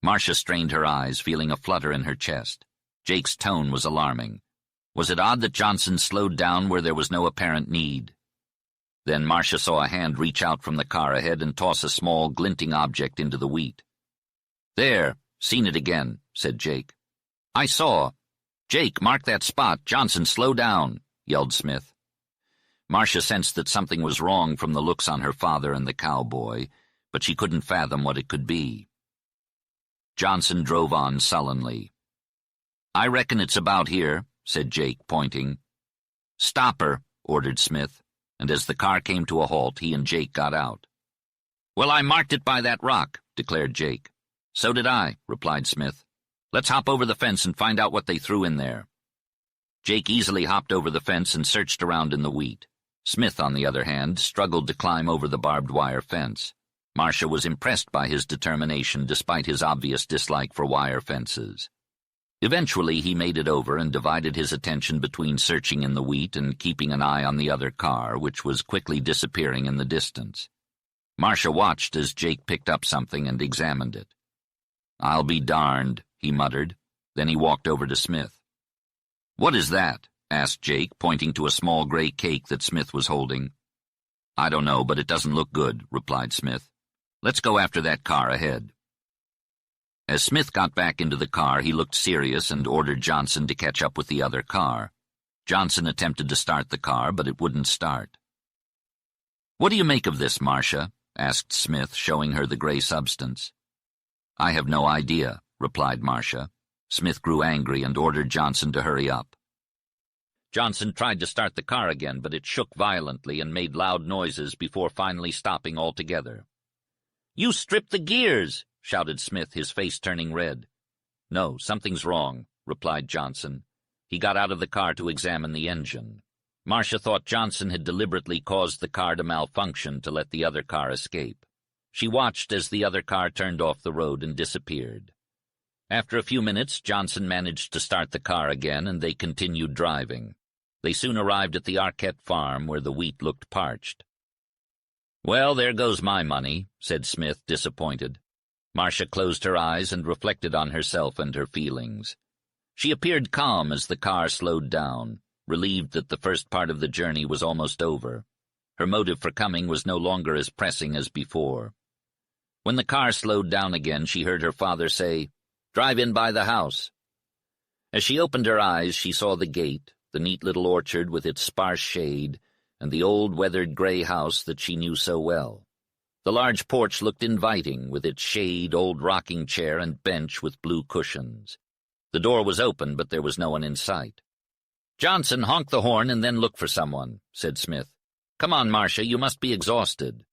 Marcia strained her eyes, feeling a flutter in her chest. Jake's tone was alarming. Was it odd that Johnson slowed down where there was no apparent need? Then Marcia saw a hand reach out from the car ahead and toss a small, glinting object into the wheat. "There, seen it again," said Jake. "I saw. Jake, mark that spot. Johnson, slow down," yelled Smith. Marcia sensed that something was wrong from the looks on her father and the cowboy, but she couldn't fathom what it could be. Johnson drove on sullenly. "I reckon it's about here," said Jake, pointing. "Stop her," ordered Smith, and as the car came to a halt, he and Jake got out. "Well, I marked it by that rock," declared Jake. "So did I," replied Smith. "Let's hop over the fence and find out what they threw in there." Jake easily hopped over the fence and searched around in the wheat. Smith, on the other hand, struggled to climb over the barbed wire fence. Marcia was impressed by his determination despite his obvious dislike for wire fences. Eventually he made it over and divided his attention between searching in the wheat and keeping an eye on the other car, which was quickly disappearing in the distance. Marcia watched as Jake picked up something and examined it. "I'll be darned," he muttered. Then he walked over to Smith. "What is that?" asked Jake, pointing to a small gray cake that Smith was holding. "I don't know, but it doesn't look good," replied Smith. "Let's go after that car ahead." As Smith got back into the car, he looked serious and ordered Johnson to catch up with the other car. Johnson attempted to start the car, but it wouldn't start. "What do you make of this, Marcia?" asked Smith, showing her the gray substance. "I have no idea," replied Marcia. Smith grew angry and ordered Johnson to hurry up. Johnson tried to start the car again, but it shook violently and made loud noises before finally stopping altogether. "You stripped the gears!" shouted Smith, his face turning red. "No, something's wrong," replied Johnson. He got out of the car to examine the engine. Marcia thought Johnson had deliberately caused the car to malfunction to let the other car escape. She watched as the other car turned off the road and disappeared. After a few minutes, Johnson managed to start the car again, and they continued driving. They soon arrived at the Arquette farm, where the wheat looked parched. "Well, there goes my money," said Smith, disappointed. Marcia closed her eyes and reflected on herself and her feelings. She appeared calm as the car slowed down, relieved that the first part of the journey was almost over. Her motive for coming was no longer as pressing as before. When the car slowed down again, she heard her father say, "Drive in by the house." As she opened her eyes, she saw the gate, the neat little orchard with its sparse shade, and the old weathered gray house that she knew so well. The large porch looked inviting, with its shade, old rocking chair, and bench with blue cushions. The door was open, but there was no one in sight. "Johnson, honk the horn and then look for someone," said Smith. "Come on, Marcia, you must be exhausted."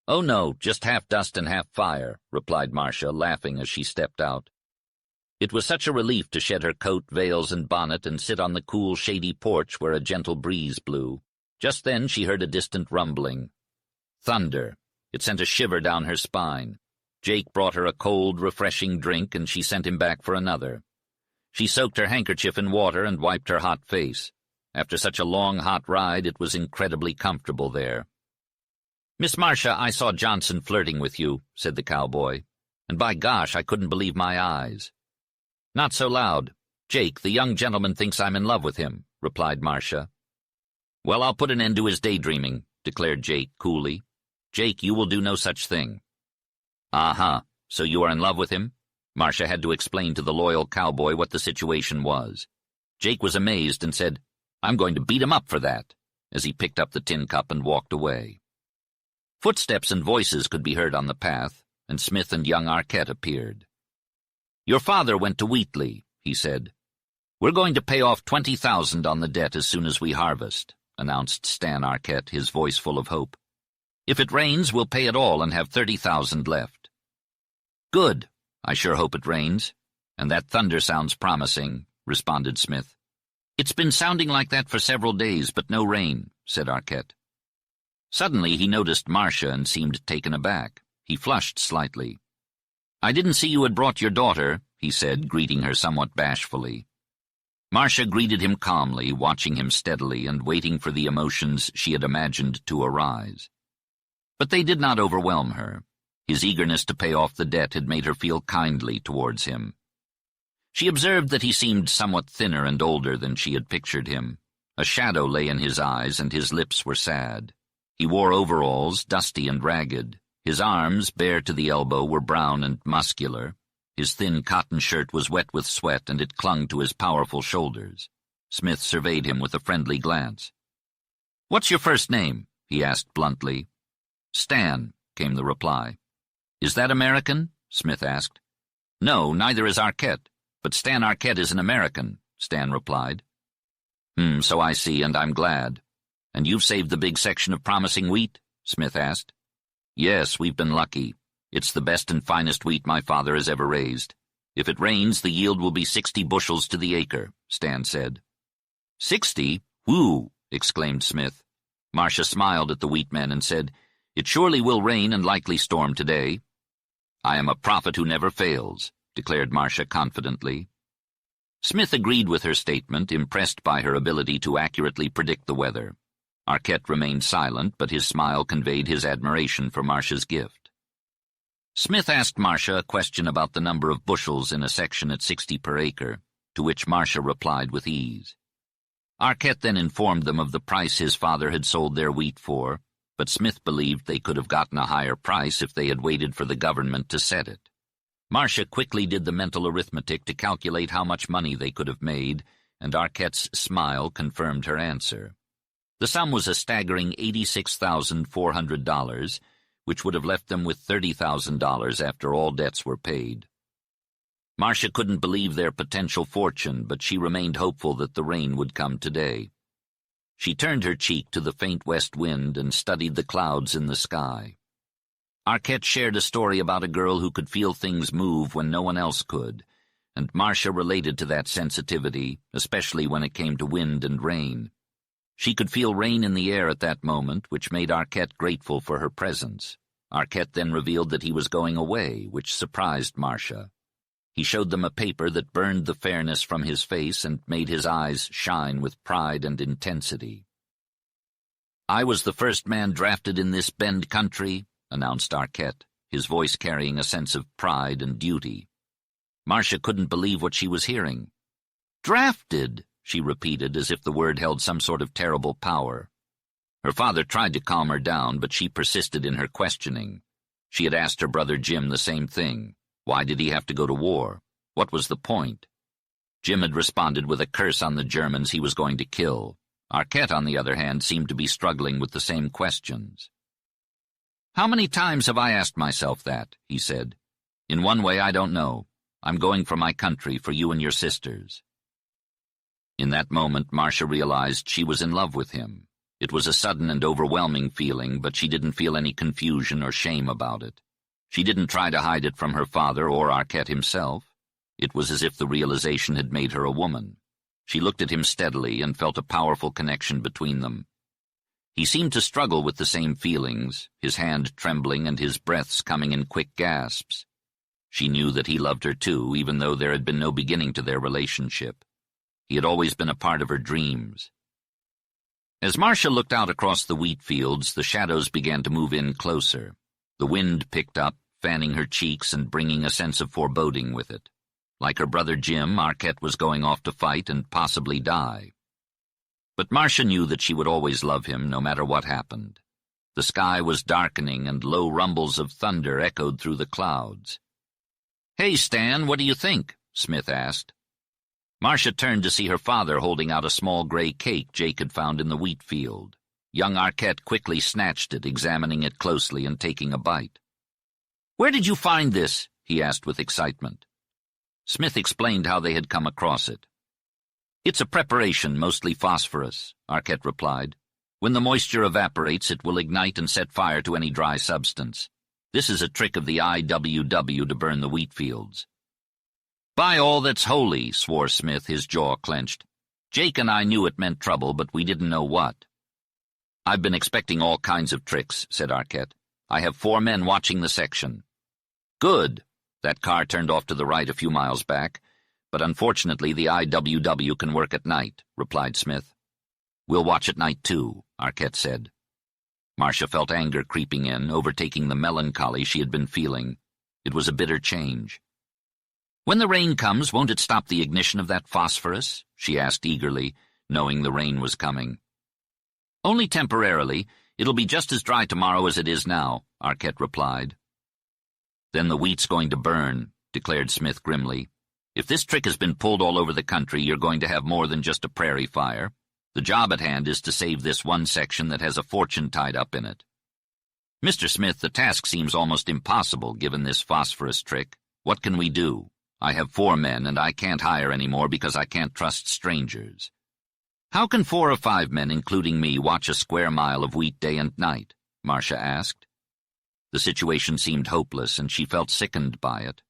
"Oh, no, just half dust and half fire," replied Marcia, laughing as she stepped out. It was such a relief to shed her coat, veils, and bonnet and sit on the cool, shady porch where a gentle breeze blew. Just then she heard a distant rumbling. Thunder. It sent a shiver down her spine. Jake brought her a cold, refreshing drink, and she sent him back for another. She soaked her handkerchief in water and wiped her hot face. After such a long, hot ride, it was incredibly comfortable there. "Miss Marcia, I saw Johnson flirting with you," said the cowboy, "and by gosh, I couldn't believe my eyes." "Not so loud. Jake, the young gentleman thinks I'm in love with him," replied Marcia. "Well, I'll put an end to his daydreaming," declared Jake coolly. "Jake, you will do no such thing." "Uh-huh. So you are in love with him?" Marcia had to explain to the loyal cowboy what the situation was. Jake was amazed and said, "I'm going to beat him up for that," as he picked up the tin cup and walked away. Footsteps and voices could be heard on the path, and Smith and young Arquette appeared. "Your father went to Wheatley," he said. "We're going to pay off $20,000 on the debt as soon as we harvest," announced Stan Arquette, his voice full of hope. "If it rains, we'll pay it all and have $30,000 left." "Good. I sure hope it rains. And that thunder sounds promising," responded Smith. "It's been sounding like that for several days, but no rain," said Arquette. Suddenly he noticed Marcia and seemed taken aback. He flushed slightly. "I didn't see you had brought your daughter," he said, greeting her somewhat bashfully. Marcia greeted him calmly, watching him steadily and waiting for the emotions she had imagined to arise. But they did not overwhelm her. His eagerness to pay off the debt had made her feel kindly towards him. She observed that he seemed somewhat thinner and older than she had pictured him. A shadow lay in his eyes, and his lips were sad. He wore overalls, dusty and ragged. His arms, bare to the elbow, were brown and muscular. His thin cotton shirt was wet with sweat, and it clung to his powerful shoulders. Smith surveyed him with a friendly glance. "What's your first name?" he asked bluntly. "Stan," came the reply. "Is that American?" Smith asked. "No, neither is Arquette, but Stan Arquette is an American," Stan replied. So I see, and I'm glad. And you've saved the big section of promising wheat?" Smith asked. "Yes, we've been lucky. It's the best and finest wheat my father has ever raised. If it rains, the yield will be 60 bushels to the acre," Stan said. 60? Whoo!" exclaimed Smith. Marcia smiled at the wheatman and said, "It surely will rain and likely storm today." "I am a prophet who never fails," declared Marcia confidently. Smith agreed with her statement, impressed by her ability to accurately predict the weather. Arquette remained silent, but his smile conveyed his admiration for Marcia's gift. Smith asked Marcia a question about the number of bushels in a section at 60 per acre, to which Marcia replied with ease. Arquette then informed them of the price his father had sold their wheat for, but Smith believed they could have gotten a higher price if they had waited for the government to set it. Marcia quickly did the mental arithmetic to calculate how much money they could have made, and Arquette's smile confirmed her answer. The sum was a staggering $86,400, which would have left them with $30,000 after all debts were paid. Marcia couldn't believe their potential fortune, but she remained hopeful that the rain would come today. She turned her cheek to the faint west wind and studied the clouds in the sky. Arquette shared a story about a girl who could feel things move when no one else could, and Marcia related to that sensitivity, especially when it came to wind and rain. She could feel rain in the air at that moment, which made Arquette grateful for her presence. Arquette then revealed that he was going away, which surprised Marcia. He showed them a paper that burned the fairness from his face and made his eyes shine with pride and intensity. "I was the first man drafted in this Bend country," announced Arquette, his voice carrying a sense of pride and duty. Marcia couldn't believe what she was hearing. "Drafted," she repeated, as if the word held some sort of terrible power. Her father tried to calm her down, but she persisted in her questioning. She had asked her brother Jim the same thing. Why did he have to go to war? What was the point? Jim had responded with a curse on the Germans he was going to kill. Arquette, on the other hand, seemed to be struggling with the same questions. "How many times have I asked myself that?" he said. "In one way, I don't know. I'm going for my country, for you and your sisters." In that moment, Marcia realized she was in love with him. It was a sudden and overwhelming feeling, but she didn't feel any confusion or shame about it. She didn't try to hide it from her father or Arquette himself. It was as if the realization had made her a woman. She looked at him steadily and felt a powerful connection between them. He seemed to struggle with the same feelings, his hand trembling and his breaths coming in quick gasps. She knew that he loved her too, even though there had been no beginning to their relationship. He had always been a part of her dreams. As Marcia looked out across the wheat fields, the shadows began to move in closer. The wind picked up, fanning her cheeks and bringing a sense of foreboding with it. Like her brother Jim, Arquette was going off to fight and possibly die. But Marcia knew that she would always love him, no matter what happened. The sky was darkening, and low rumbles of thunder echoed through the clouds. "Hey, Stan, what do you think?" Smith asked. Marcia turned to see her father holding out a small gray cake Jake had found in the wheat field. Young Arquette quickly snatched it, examining it closely and taking a bite. "Where did you find this?" he asked with excitement. Smith explained how they had come across it. "It's a preparation, mostly phosphorus," Arquette replied. "When the moisture evaporates, it will ignite and set fire to any dry substance. This is a trick of the IWW to burn the wheat fields." "By all that's holy," swore Smith, his jaw clenched. "Jake and I knew it meant trouble, but we didn't know what." "I've been expecting all kinds of tricks," said Arquette. "I have 4 men watching the section." "Good." That car turned off to the right a few miles back, but unfortunately the IWW can work at night, replied Smith. "We'll watch at night too," Arquette said. Marcia felt anger creeping in, overtaking the melancholy she had been feeling. It was a bitter change. "When the rain comes, won't it stop the ignition of that phosphorus?" she asked eagerly, knowing the rain was coming. "Only temporarily. It'll be just as dry tomorrow as it is now," Arquette replied. "Then the wheat's going to burn," declared Smith grimly. "If this trick has been pulled all over the country, you're going to have more than just a prairie fire. The job at hand is to save this one section that has a fortune tied up in it." "Mr. Smith, the task seems almost impossible given this phosphorus trick. What can we do? I have 4 men, and I can't hire any more because I can't trust strangers." "How can 4 or 5 men, including me, watch a square mile of wheat day and night?" Marcia asked. The situation seemed hopeless, and she felt sickened by it.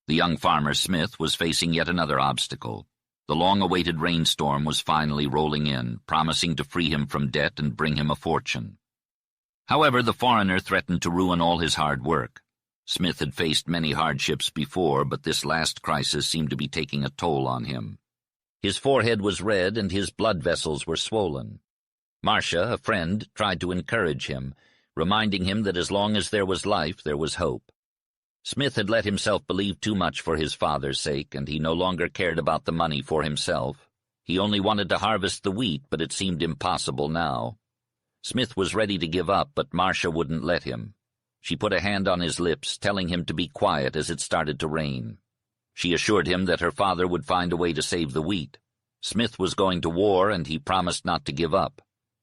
The young farmer, Smith, was facing yet another obstacle. The long-awaited rainstorm was finally rolling in, promising to free him from debt and bring him a fortune. However, the foreigner threatened to ruin all his hard work. Smith had faced many hardships before, but this last crisis seemed to be taking a toll on him. His forehead was red and his blood vessels were swollen. Marcia, a friend, tried to encourage him, reminding him that as long as there was life, there was hope. Smith had let himself believe too much for his father's sake, and he no longer cared about the money for himself. He only wanted to harvest the wheat, but it seemed impossible now. Smith was ready to give up, but Marcia wouldn't let him. She put a hand on his lips, telling him to be quiet as it started to rain. She assured him that her father would find a way to save the wheat. Smith was going to war, and he promised not to give up.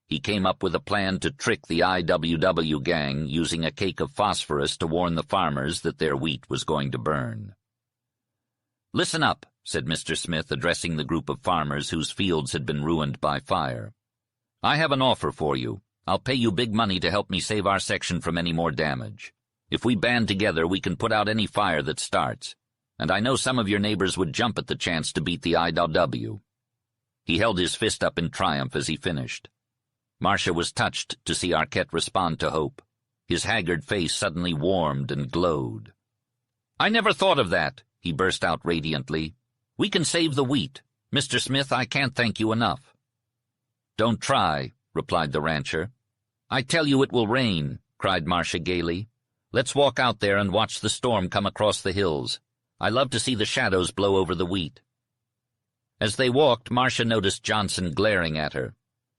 He came up with a plan to trick the IWW gang, using a cake of phosphorus to warn the farmers that their wheat was going to burn. "Listen up," said Mr. Smith, addressing the group of farmers whose fields had been ruined by fire. "I have an offer for you. I'll pay you big money to help me save our section from any more damage. If we band together, we can put out any fire that starts. And I know some of your neighbors would jump at the chance to beat the IWW." He held his fist up in triumph as he finished. Marcia was touched to see Arquette respond to hope. His haggard face suddenly warmed and glowed. "I never thought of that," he burst out radiantly. "We can save the wheat. Mr. Smith, I can't thank you enough." "Don't try," replied the rancher. "I tell you it will rain," cried Marcia gaily. "Let's walk out there and watch the storm come across the hills. I love to see the shadows blow over the wheat." As they walked, Marcia noticed Johnson glaring at her.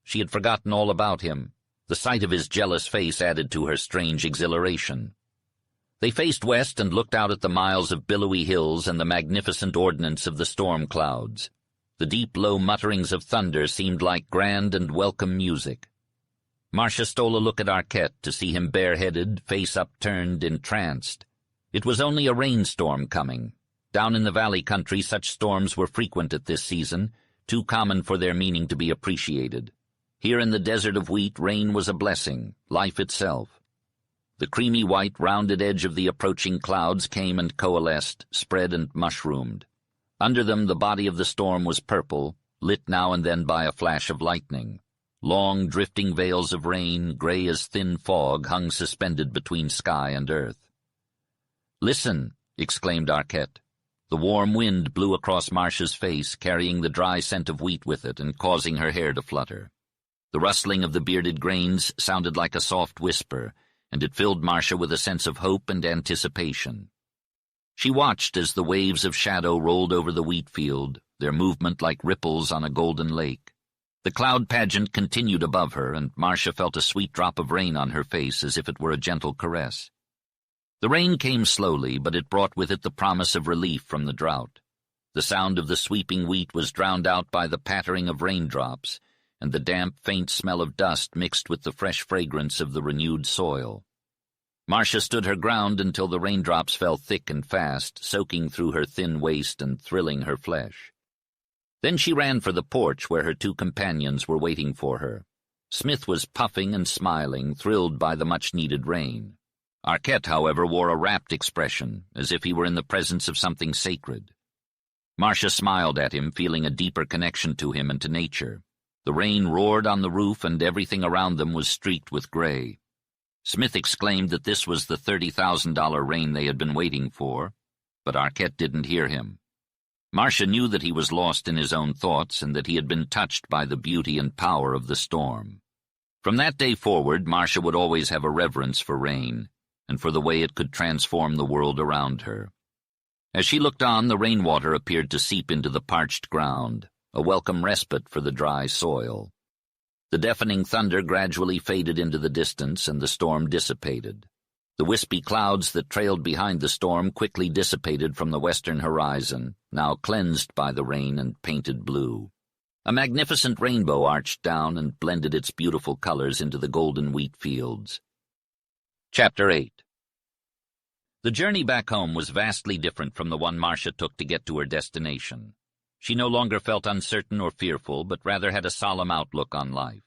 She had forgotten all about him. The sight of his jealous face added to her strange exhilaration. They faced west and looked out at the miles of billowy hills and the magnificent ordnance of the storm clouds. The deep, low mutterings of thunder seemed like grand and welcome music. Marcia stole a look at Arquette to see him bareheaded, face upturned, entranced. It was only a rainstorm coming. Down in the valley country such storms were frequent at this season, too common for their meaning to be appreciated. Here in the desert of wheat, rain was a blessing, life itself. The creamy white, rounded edge of the approaching clouds came and coalesced, spread and mushroomed. Under them the body of the storm was purple, lit now and then by a flash of lightning. Long, drifting veils of rain, gray as thin fog, hung suspended between sky and earth. "Listen!" exclaimed Arquette. The warm wind blew across Marcia's face, carrying the dry scent of wheat with it and causing her hair to flutter. The rustling of the bearded grains sounded like a soft whisper, and it filled Marcia with a sense of hope and anticipation. She watched as the waves of shadow rolled over the wheat field, their movement like ripples on a golden lake. The cloud pageant continued above her, and Marcia felt a sweet drop of rain on her face as if it were a gentle caress. The rain came slowly, but it brought with it the promise of relief from the drought. The sound of the sweeping wheat was drowned out by the pattering of raindrops, and the damp, faint smell of dust mixed with the fresh fragrance of the renewed soil. Marcia stood her ground until the raindrops fell thick and fast, soaking through her thin waist and thrilling her flesh. Then she ran for the porch where her two companions were waiting for her. Smith was puffing and smiling, thrilled by the much-needed rain. Arquette, however, wore a rapt expression, as if he were in the presence of something sacred. Marcia smiled at him, feeling a deeper connection to him and to nature. The rain roared on the roof, and everything around them was streaked with gray. Smith exclaimed that this was the $30,000 rain they had been waiting for, but Arquette didn't hear him. Marcia knew that he was lost in his own thoughts and that he had been touched by the beauty and power of the storm. From that day forward, Marcia would always have a reverence for rain and for the way it could transform the world around her. As she looked on, the rainwater appeared to seep into the parched ground, a welcome respite for the dry soil. The deafening thunder gradually faded into the distance, and the storm dissipated. The wispy clouds that trailed behind the storm quickly dissipated from the western horizon, now cleansed by the rain and painted blue. A magnificent rainbow arched down and blended its beautiful colors into the golden wheat fields. Chapter 8. The journey back home was vastly different from the one Marcia took to get to her destination. She no longer felt uncertain or fearful, but rather had a solemn outlook on life.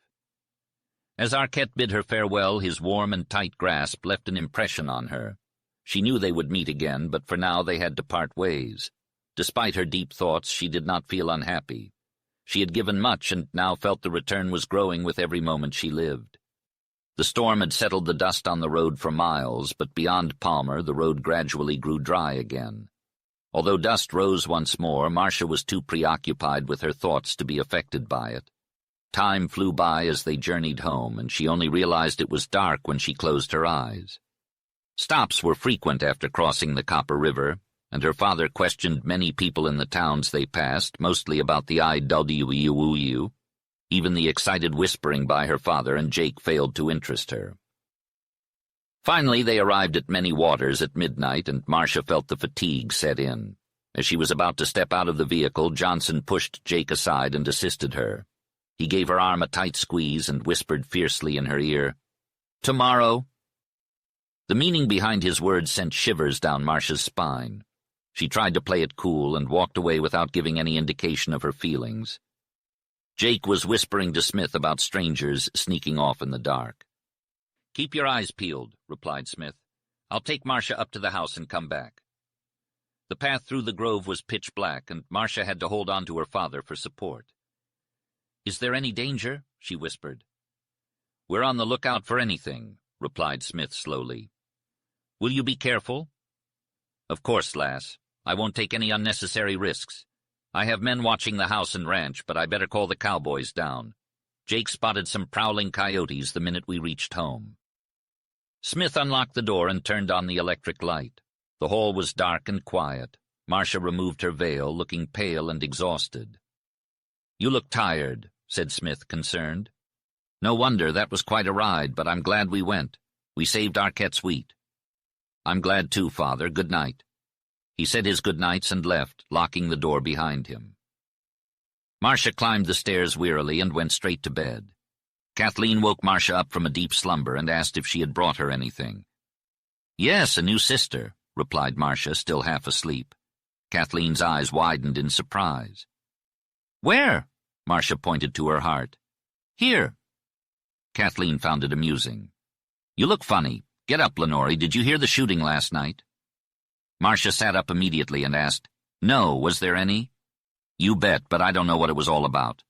As Arquette bid her farewell, his warm and tight grasp left an impression on her. She knew they would meet again, but for now they had to part ways. Despite her deep thoughts, she did not feel unhappy. She had given much and now felt the return was growing with every moment she lived. The storm had settled the dust on the road for miles, but beyond Palmer the road gradually grew dry again. Although dust rose once more, Marcia was too preoccupied with her thoughts to be affected by it. Time flew by as they journeyed home, and she only realized it was dark when she closed her eyes. Stops were frequent after crossing the Copper River, and her father questioned many people in the towns they passed, mostly about the IWU. Even the excited whispering by her father and Jake failed to interest her. Finally, they arrived at Many Waters at midnight, and Marcia felt the fatigue set in. As she was about to step out of the vehicle, Johnson pushed Jake aside and assisted her. He gave her arm a tight squeeze and whispered fiercely in her ear, "Tomorrow." The meaning behind his words sent shivers down Marcia's spine. She tried to play it cool and walked away without giving any indication of her feelings. Jake was whispering to Smith about strangers sneaking off in the dark. "Keep your eyes peeled," replied Smith. "I'll take Marcia up to the house and come back." The path through the grove was pitch black, and Marcia had to hold on to her father for support. "Is there any danger?" she whispered. "We're on the lookout for anything," replied Smith slowly. "Will you be careful?" "Of course, lass. I won't take any unnecessary risks. I have men watching the house and ranch, but I better call the cowboys down. Jake spotted some prowling coyotes the minute we reached home." Smith unlocked the door and turned on the electric light. The hall was dark and quiet. Marcia removed her veil, looking pale and exhausted. "You look tired," said Smith, concerned. "No wonder, that was quite a ride, but I'm glad we went. We saved Arquette's wheat." "I'm glad too, Father. Good night." He said his good nights and left, locking the door behind him. Marcia climbed the stairs wearily and went straight to bed. Kathleen woke Marcia up from a deep slumber and asked if she had brought her anything. "Yes, a new sister," replied Marcia, still half asleep. Kathleen's eyes widened in surprise. "Where?" Marcia pointed to her heart. "Here." Kathleen found it amusing. "You look funny. Get up, Lenore. Did you hear the shooting last night?" Marcia sat up immediately and asked, "No, was there any?" "You bet, but I don't know what it was all about."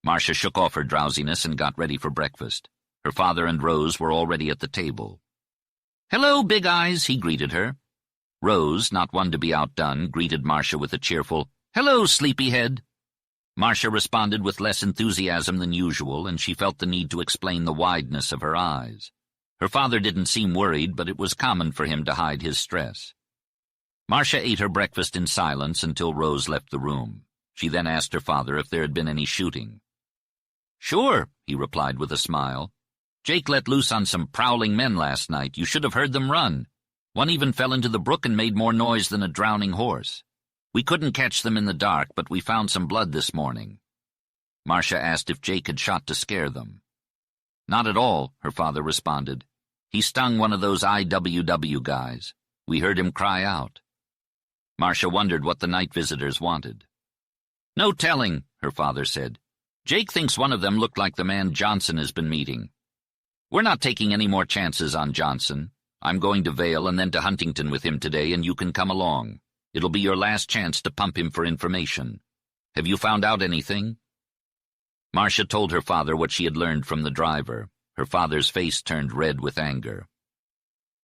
Marcia shook off her drowsiness and got ready for breakfast. Her father and Rose were already at the table. "Hello, Big Eyes," he greeted her. Rose, not one to be outdone, greeted Marcia with a cheerful, "Hello, sleepyhead." Marcia responded with less enthusiasm than usual, and she felt the need to explain the wideness of her eyes. Her father didn't seem worried, but it was common for him to hide his stress. Marcia ate her breakfast in silence until Rose left the room. She then asked her father if there had been any shooting. "Sure," he replied with a smile. "Jake let loose on some prowling men last night. You should have heard them run. One even fell into the brook and made more noise than a drowning horse. We couldn't catch them in the dark, but we found some blood this morning." Marcia asked if Jake had shot to scare them. "Not at all," her father responded. "He stung one of those IWW guys. We heard him cry out." Marcia wondered what the night visitors wanted. "No telling," her father said. "Jake thinks one of them looked like the man Johnson has been meeting. We're not taking any more chances on Johnson. I'm going to Vale and then to Huntington with him today, and you can come along. It'll be your last chance to pump him for information. Have you found out anything?" Marcia told her father what she had learned from the driver. Her father's face turned red with anger.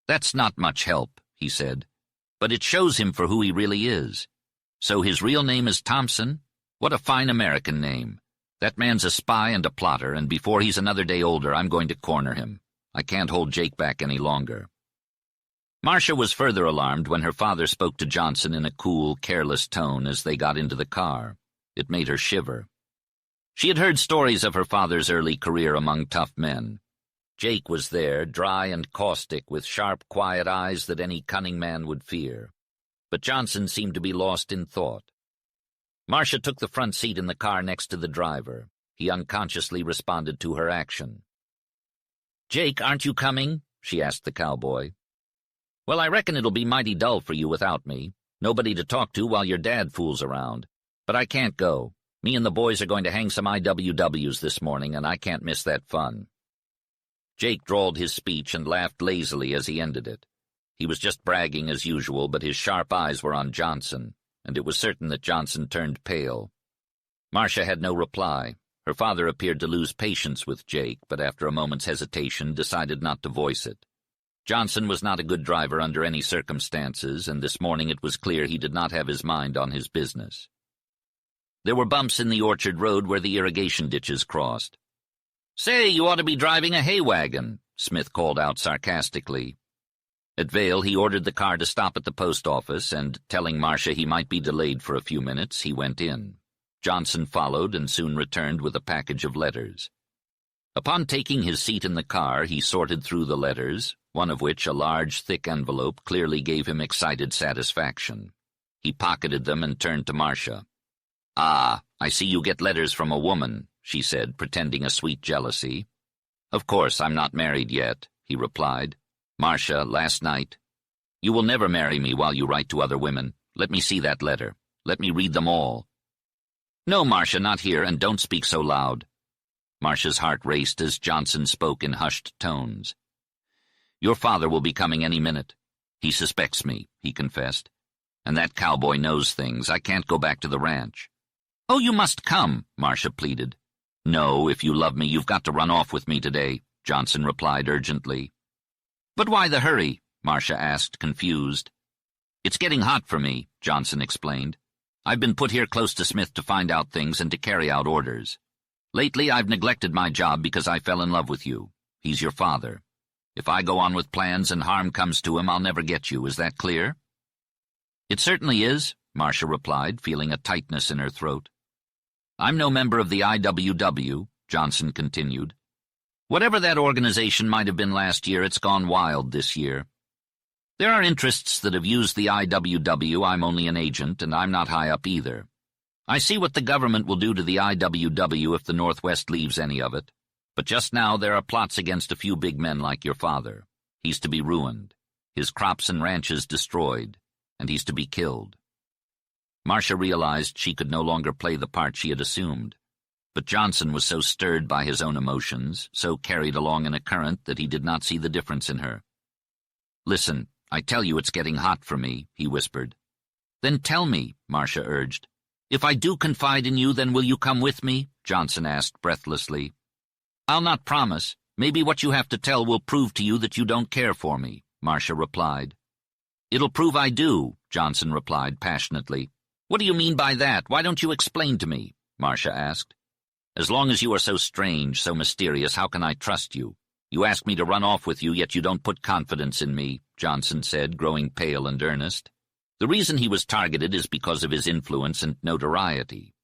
"That's not much help," he said, "but it shows him for who he really is. So his real name is Thompson? What a fine American name. That man's a spy and a plotter, and before he's another day older, I'm going to corner him. I can't hold Jake back any longer." Marcia was further alarmed when her father spoke to Johnson in a cool, careless tone as they got into the car. It made her shiver. She had heard stories of her father's early career among tough men. Jake was there, dry and caustic, with sharp, quiet eyes that any cunning man would fear. But Johnson seemed to be lost in thought. Marcia took the front seat in the car next to the driver. He unconsciously responded to her action. "Jake, aren't you coming?" she asked the cowboy. "Well, I reckon it'll be mighty dull for you without me. Nobody to talk to while your dad fools around. But I can't go. Me and the boys are going to hang some IWWs this morning, and I can't miss that fun." Jake drawled his speech and laughed lazily as he ended it. He was just bragging as usual, but his sharp eyes were on Johnson, and it was certain that Johnson turned pale. Marcia had no reply. Her father appeared to lose patience with Jake, but after a moment's hesitation decided not to voice it. Johnson was not a good driver under any circumstances, and this morning it was clear he did not have his mind on his business. There were bumps in the orchard road where the irrigation ditches crossed. "Say, you ought to be driving a hay wagon," Smith called out sarcastically. At Vale, he ordered the car to stop at the post office, and, telling Marcia he might be delayed for a few minutes, he went in. Johnson followed and soon returned with a package of letters. Upon taking his seat in the car, he sorted through the letters, one of which, a large, thick envelope, clearly gave him excited satisfaction. He pocketed them and turned to Marcia. "Ah, I see you get letters from a woman," she said, pretending a sweet jealousy. "Of course, I'm not married yet," he replied. "Marcia, last night—" "You will never marry me while you write to other women. Let me see that letter. Let me read them all." "No, Marcia, not here, and don't speak so loud." Marcia's heart raced as Johnson spoke in hushed tones. "Your father will be coming any minute. He suspects me," he confessed. "And that cowboy knows things. I can't go back to the ranch." "Oh, you must come," Marcia pleaded. "No, if you love me, you've got to run off with me today," Johnson replied urgently. "But why the hurry?" Marcia asked, confused. "It's getting hot for me," Johnson explained. "I've been put here close to Smith to find out things and to carry out orders. Lately, I've neglected my job because I fell in love with you. He's your father. If I go on with plans and harm comes to him, I'll never get you. Is that clear?" "It certainly is," Marcia replied, feeling a tightness in her throat. "I'm no member of the IWW," Johnson continued. "Whatever that organization might have been last year, it's gone wild this year. There are interests that have used the IWW. I'm only an agent, and I'm not high up either. I see what the government will do to the IWW if the Northwest leaves any of it. But just now there are plots against a few big men like your father. He's to be ruined, his crops and ranches destroyed, and he's to be killed." Marcia realized she could no longer play the part she had assumed. But Johnson was so stirred by his own emotions, so carried along in a current, that he did not see the difference in her. "Listen, I tell you it's getting hot for me," he whispered. "Then tell me," Marcia urged. "If I do confide in you, then will you come with me?" Johnson asked breathlessly. "I'll not promise. Maybe what you have to tell will prove to you that you don't care for me," Marcia replied. "It'll prove I do," Johnson replied passionately. "What do you mean by that? Why don't you explain to me?" Marcia asked. "As long as you are so strange, so mysterious, how can I trust you? You ask me to run off with you, yet you don't put confidence in me," Johnson said, growing pale and earnest. The reason he was targeted is because of his influence and notoriety.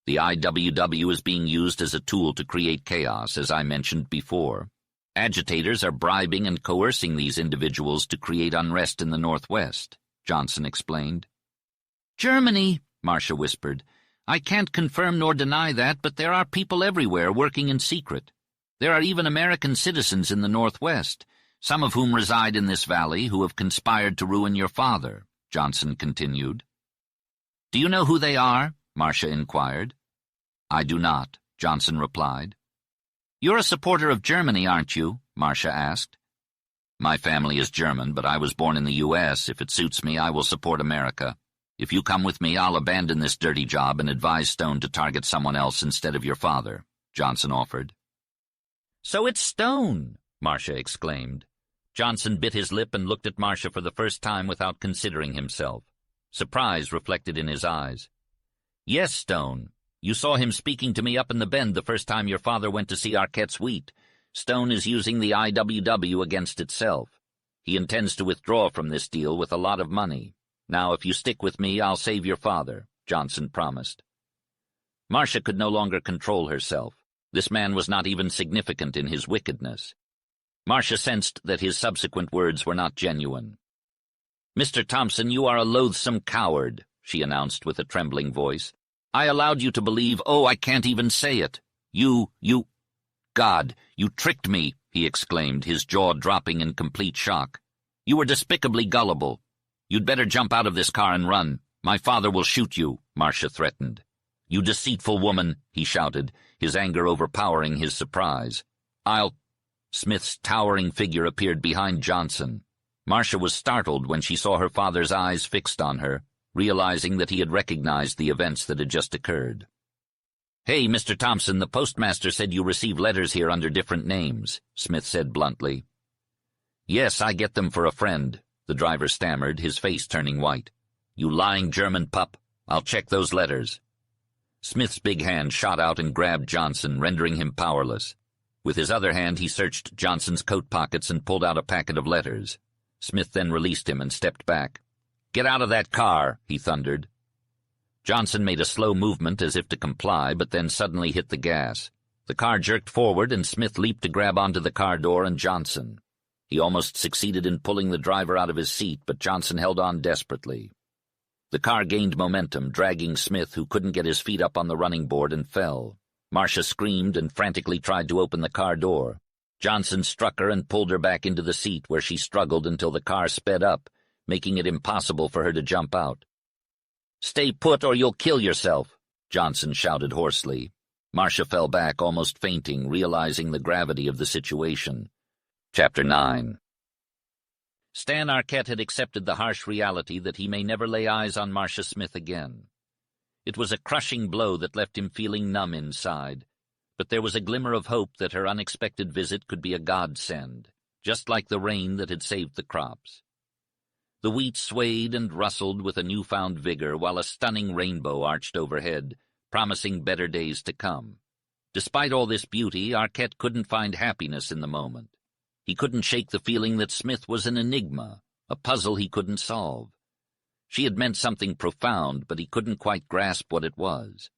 The IWW is being used as a tool to create chaos, as I mentioned before. Agitators are bribing and coercing these individuals to create unrest in the Northwest, Johnson explained. Germany, Marcia whispered. I can't confirm nor deny that, but there are people everywhere working in secret. There are even American citizens in the Northwest, some of whom reside in this valley, who have conspired to ruin your father, Johnson continued. Do you know who they are? Marcia inquired. I do not, Johnson replied. You're a supporter of Germany, aren't you? Marcia asked. My family is German, but I was born in the U.S. If it suits me, I will support America. If you come with me, I'll abandon this dirty job and advise Stone to target someone else instead of your father, Johnson offered. So it's Stone, Marcia exclaimed. Johnson bit his lip and looked at Marcia for the first time without considering himself. Surprise reflected in his eyes. Yes, Stone. You saw him speaking to me up in the bend the first time your father went to see Arquette's wheat. Stone is using the IWW against itself. He intends to withdraw from this deal with a lot of money. Now, if you stick with me, I'll save your father, Johnson promised. Marcia could no longer control herself. This man was not even significant in his wickedness. Marcia sensed that his subsequent words were not genuine. Mr. Thompson, you are a loathsome coward, she announced with a trembling voice. I allowed you to believe, I can't even say it. God, you tricked me, he exclaimed, his jaw dropping in complete shock. You were despicably gullible. You'd better jump out of this car and run. My father will shoot you, Marcia threatened. You deceitful woman, he shouted, his anger overpowering his surprise. Smith's towering figure appeared behind Johnson. Marcia was startled when she saw her father's eyes fixed on her, realizing that he had recognized the events that had just occurred. Hey, Mr. Thompson, the postmaster said you receive letters here under different names, Smith said bluntly. Yes, I get them for a friend, the driver stammered, his face turning white. You lying German pup. I'll check those letters. Smith's big hand shot out and grabbed Johnson, rendering him powerless. With his other hand, he searched Johnson's coat pockets and pulled out a packet of letters. Smith then released him and stepped back. Get out of that car, he thundered. Johnson made a slow movement as if to comply, but then suddenly hit the gas. The car jerked forward, and Smith leaped to grab onto the car door and Johnson. He almost succeeded in pulling the driver out of his seat, but Johnson held on desperately. The car gained momentum, dragging Smith, who couldn't get his feet up on the running board, and fell. Marcia screamed and frantically tried to open the car door. Johnson struck her and pulled her back into the seat, where she struggled until the car sped up, making it impossible for her to jump out. Stay put or you'll kill yourself, Johnson shouted hoarsely. Marcia fell back, almost fainting, realizing the gravity of the situation. Chapter 9. Stan Arquette had accepted the harsh reality that he may never lay eyes on Marcia Smith again. It was a crushing blow that left him feeling numb inside, but there was a glimmer of hope that her unexpected visit could be a godsend, just like the rain that had saved the crops. The wheat swayed and rustled with a newfound vigor while a stunning rainbow arched overhead, promising better days to come. Despite all this beauty, Arquette couldn't find happiness in the moment. He couldn't shake the feeling that Smith was an enigma, a puzzle he couldn't solve. She had meant something profound, but he couldn't quite grasp what it was.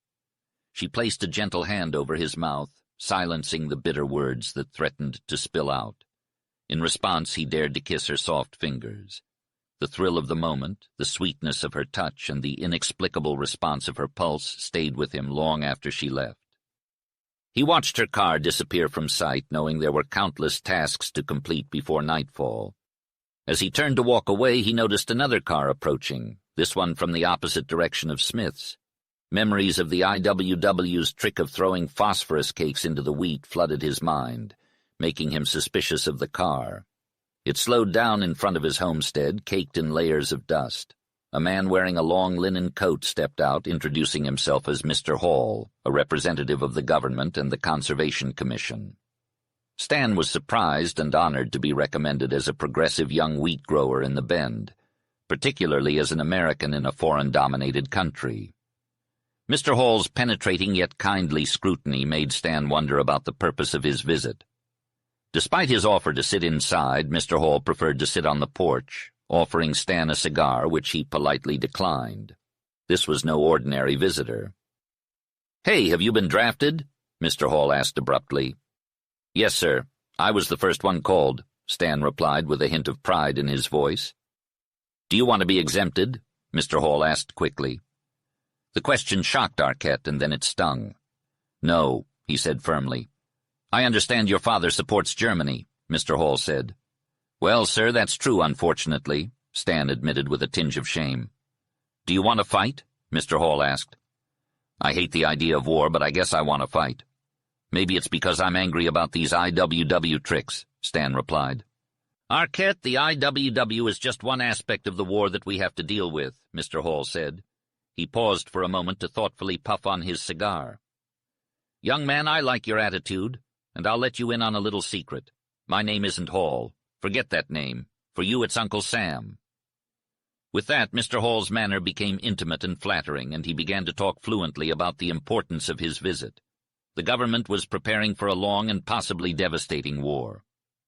She placed a gentle hand over his mouth, silencing the bitter words that threatened to spill out. In response, he dared to kiss her soft fingers. The thrill of the moment, the sweetness of her touch, and the inexplicable response of her pulse stayed with him long after she left. He watched her car disappear from sight, knowing there were countless tasks to complete before nightfall. As he turned to walk away, he noticed another car approaching, this one from the opposite direction of Smith's. Memories of the IWW's trick of throwing phosphorus cakes into the wheat flooded his mind, making him suspicious of the car. It slowed down in front of his homestead, caked in layers of dust. A man wearing a long linen coat stepped out, introducing himself as Mr. Hall, a representative of the government and the Conservation Commission. Stan was surprised and honored to be recommended as a progressive young wheat grower in the Bend, particularly as an American in a foreign-dominated country. Mr. Hall's penetrating yet kindly scrutiny made Stan wonder about the purpose of his visit. Despite his offer to sit inside, Mr. Hall preferred to sit on the porch, offering Stan a cigar, which he politely declined. This was no ordinary visitor. "Hey, have you been drafted?" Mr. Hall asked abruptly. "Yes, sir. I was the first one called," Stan replied with a hint of pride in his voice. "Do you want to be exempted?" Mr. Hall asked quickly. The question shocked Arquette, and then it stung. "No," he said firmly. "I understand your father supports Germany," Mr. Hall said. "Well, sir, that's true, unfortunately," Stan admitted with a tinge of shame. "Do you want to fight?" Mr. Hall asked. "I hate the idea of war, but I guess I want to fight. Maybe it's because I'm angry about these IWW tricks," Stan replied. "Arquette, the IWW is just one aspect of the war that we have to deal with," Mr. Hall said. He paused for a moment to thoughtfully puff on his cigar. "Young man, I like your attitude, and I'll let you in on a little secret. My name isn't Hall. Forget that name. For you, it's Uncle Sam." With that, Mr. Hall's manner became intimate and flattering, and he began to talk fluently about the importance of his visit. The government was preparing for a long and possibly devastating war.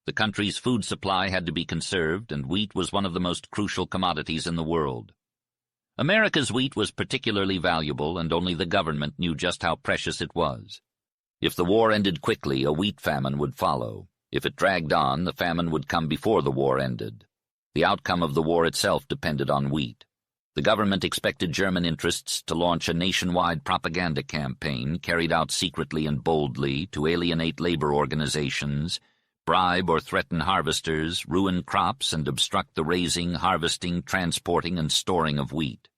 The country's food supply had to be conserved, and wheat was one of the most crucial commodities in the world. America's wheat was particularly valuable, and only the government knew just how precious it was. If the war ended quickly, a wheat famine would follow. If it dragged on, the famine would come before the war ended. The outcome of the war itself depended on wheat. The government expected German interests to launch a nationwide propaganda campaign carried out secretly and boldly to alienate labor organizations, bribe or threaten harvesters, ruin crops, and obstruct the raising, harvesting, transporting, and storing of wheat.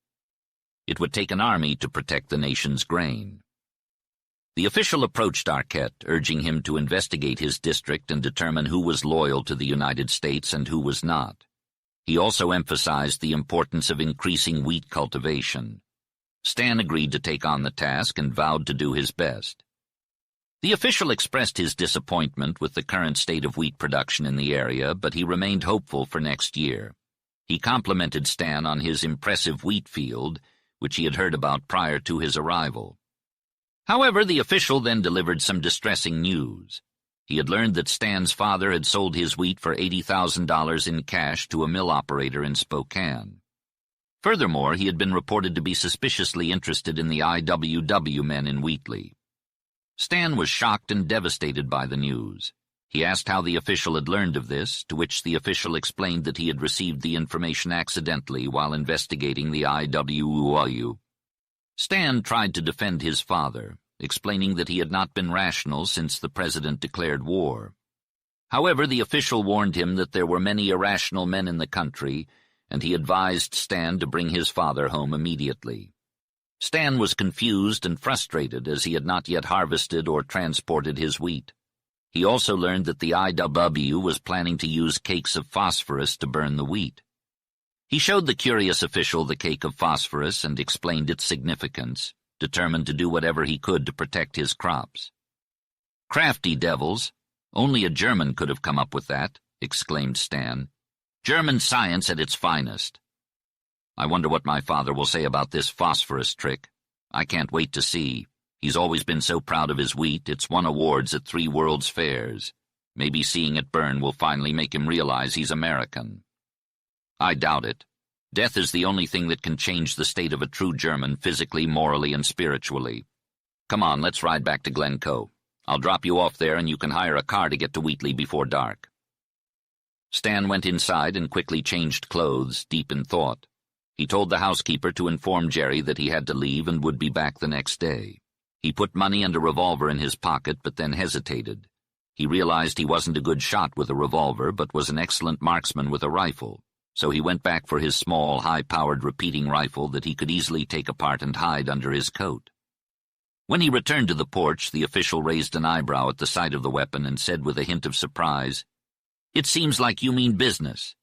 It would take an army to protect the nation's grain. The official approached Arquette, urging him to investigate his district and determine who was loyal to the United States and who was not. He also emphasized the importance of increasing wheat cultivation. Stan agreed to take on the task and vowed to do his best. The official expressed his disappointment with the current state of wheat production in the area, but he remained hopeful for next year. He complimented Stan on his impressive wheat field, which he had heard about prior to his arrival. However, the official then delivered some distressing news. He had learned that Stan's father had sold his wheat for $80,000 in cash to a mill operator in Spokane. Furthermore, he had been reported to be suspiciously interested in the IWW men in Wheatley. Stan was shocked and devastated by the news. He asked how the official had learned of this, to which the official explained that he had received the information accidentally while investigating the IWW. Stan tried to defend his father, explaining that he had not been rational since the president declared war. However, the official warned him that there were many irrational men in the country, and he advised Stan to bring his father home immediately. Stan was confused and frustrated as he had not yet harvested or transported his wheat. He also learned that the IWW was planning to use cakes of phosphorus to burn the wheat. He showed the curious official the cake of phosphorus and explained its significance, determined to do whatever he could to protect his crops. "Crafty devils! Only a German could have come up with that," exclaimed Stan. "German science at its finest. I wonder what my father will say about this phosphorus trick. I can't wait to see. He's always been so proud of his wheat. It's won awards at 3 World's Fairs. Maybe seeing it burn will finally make him realize he's American." I doubt it. Death is the only thing that can change the state of a true German physically, morally, and spiritually. Come on, let's ride back to Glencoe. I'll drop you off there and you can hire a car to get to Wheatley before dark. Stan went inside and quickly changed clothes, deep in thought. He told the housekeeper to inform Jerry that he had to leave and would be back the next day. He put money and a revolver in his pocket, but then hesitated. He realized he wasn't a good shot with a revolver, but was an excellent marksman with a rifle. So he went back for his small, high-powered repeating rifle that he could easily take apart and hide under his coat. When he returned to the porch, the official raised an eyebrow at the sight of the weapon and said with a hint of surprise, "It seems like you mean business."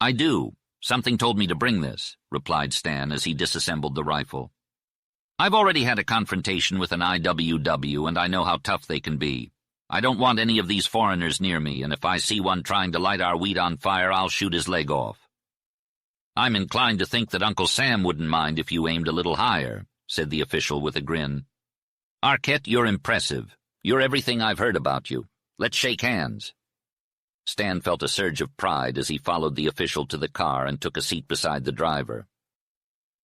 "I do. Something told me to bring this," replied Stan as he disassembled the rifle. "I've already had a confrontation with an IWW, and I know how tough they can be. I don't want any of these foreigners near me, and if I see one trying to light our wheat on fire, I'll shoot his leg off." "I'm inclined to think that Uncle Sam wouldn't mind if you aimed a little higher," said the official with a grin. "Arquette, you're impressive. You're everything I've heard about you. Let's shake hands." Stan felt a surge of pride as he followed the official to the car and took a seat beside the driver.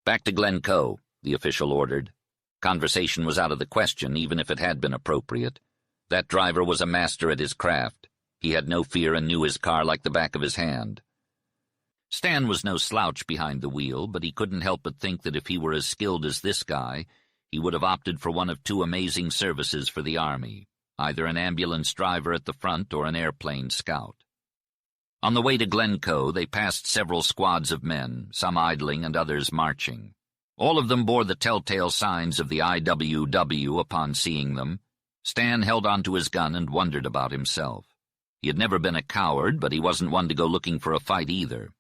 "Back to Glencoe," the official ordered. Conversation was out of the question, even if it had been appropriate. That driver was a master at his craft. He had no fear and knew his car like the back of his hand. Stan was no slouch behind the wheel, but he couldn't help but think that if he were as skilled as this guy, he would have opted for one of two amazing services for the Army, either an ambulance driver at the front or an airplane scout. On the way to Glencoe, they passed several squads of men, some idling and others marching. All of them bore the telltale signs of the IWW upon seeing them. Stan held onto his gun and wondered about himself. He had never been a coward, but he wasn't one to go looking for a fight either.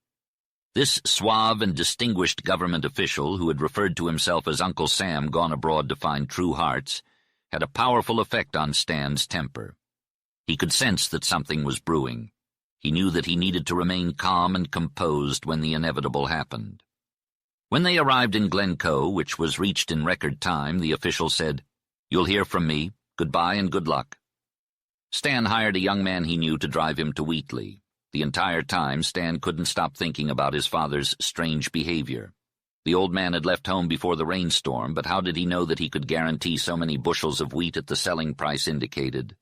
This suave and distinguished government official, who had referred to himself as Uncle Sam gone abroad to find true hearts, had a powerful effect on Stan's temper. He could sense that something was brewing. He knew that he needed to remain calm and composed when the inevitable happened. When they arrived in Glencoe, which was reached in record time, the official said, "You'll hear from me. Goodbye and good luck." Stan hired a young man he knew to drive him to Wheatley. The entire time, Stan couldn't stop thinking about his father's strange behavior. The old man had left home before the rainstorm, but how did he know that he could guarantee so many bushels of wheat at the selling price indicated?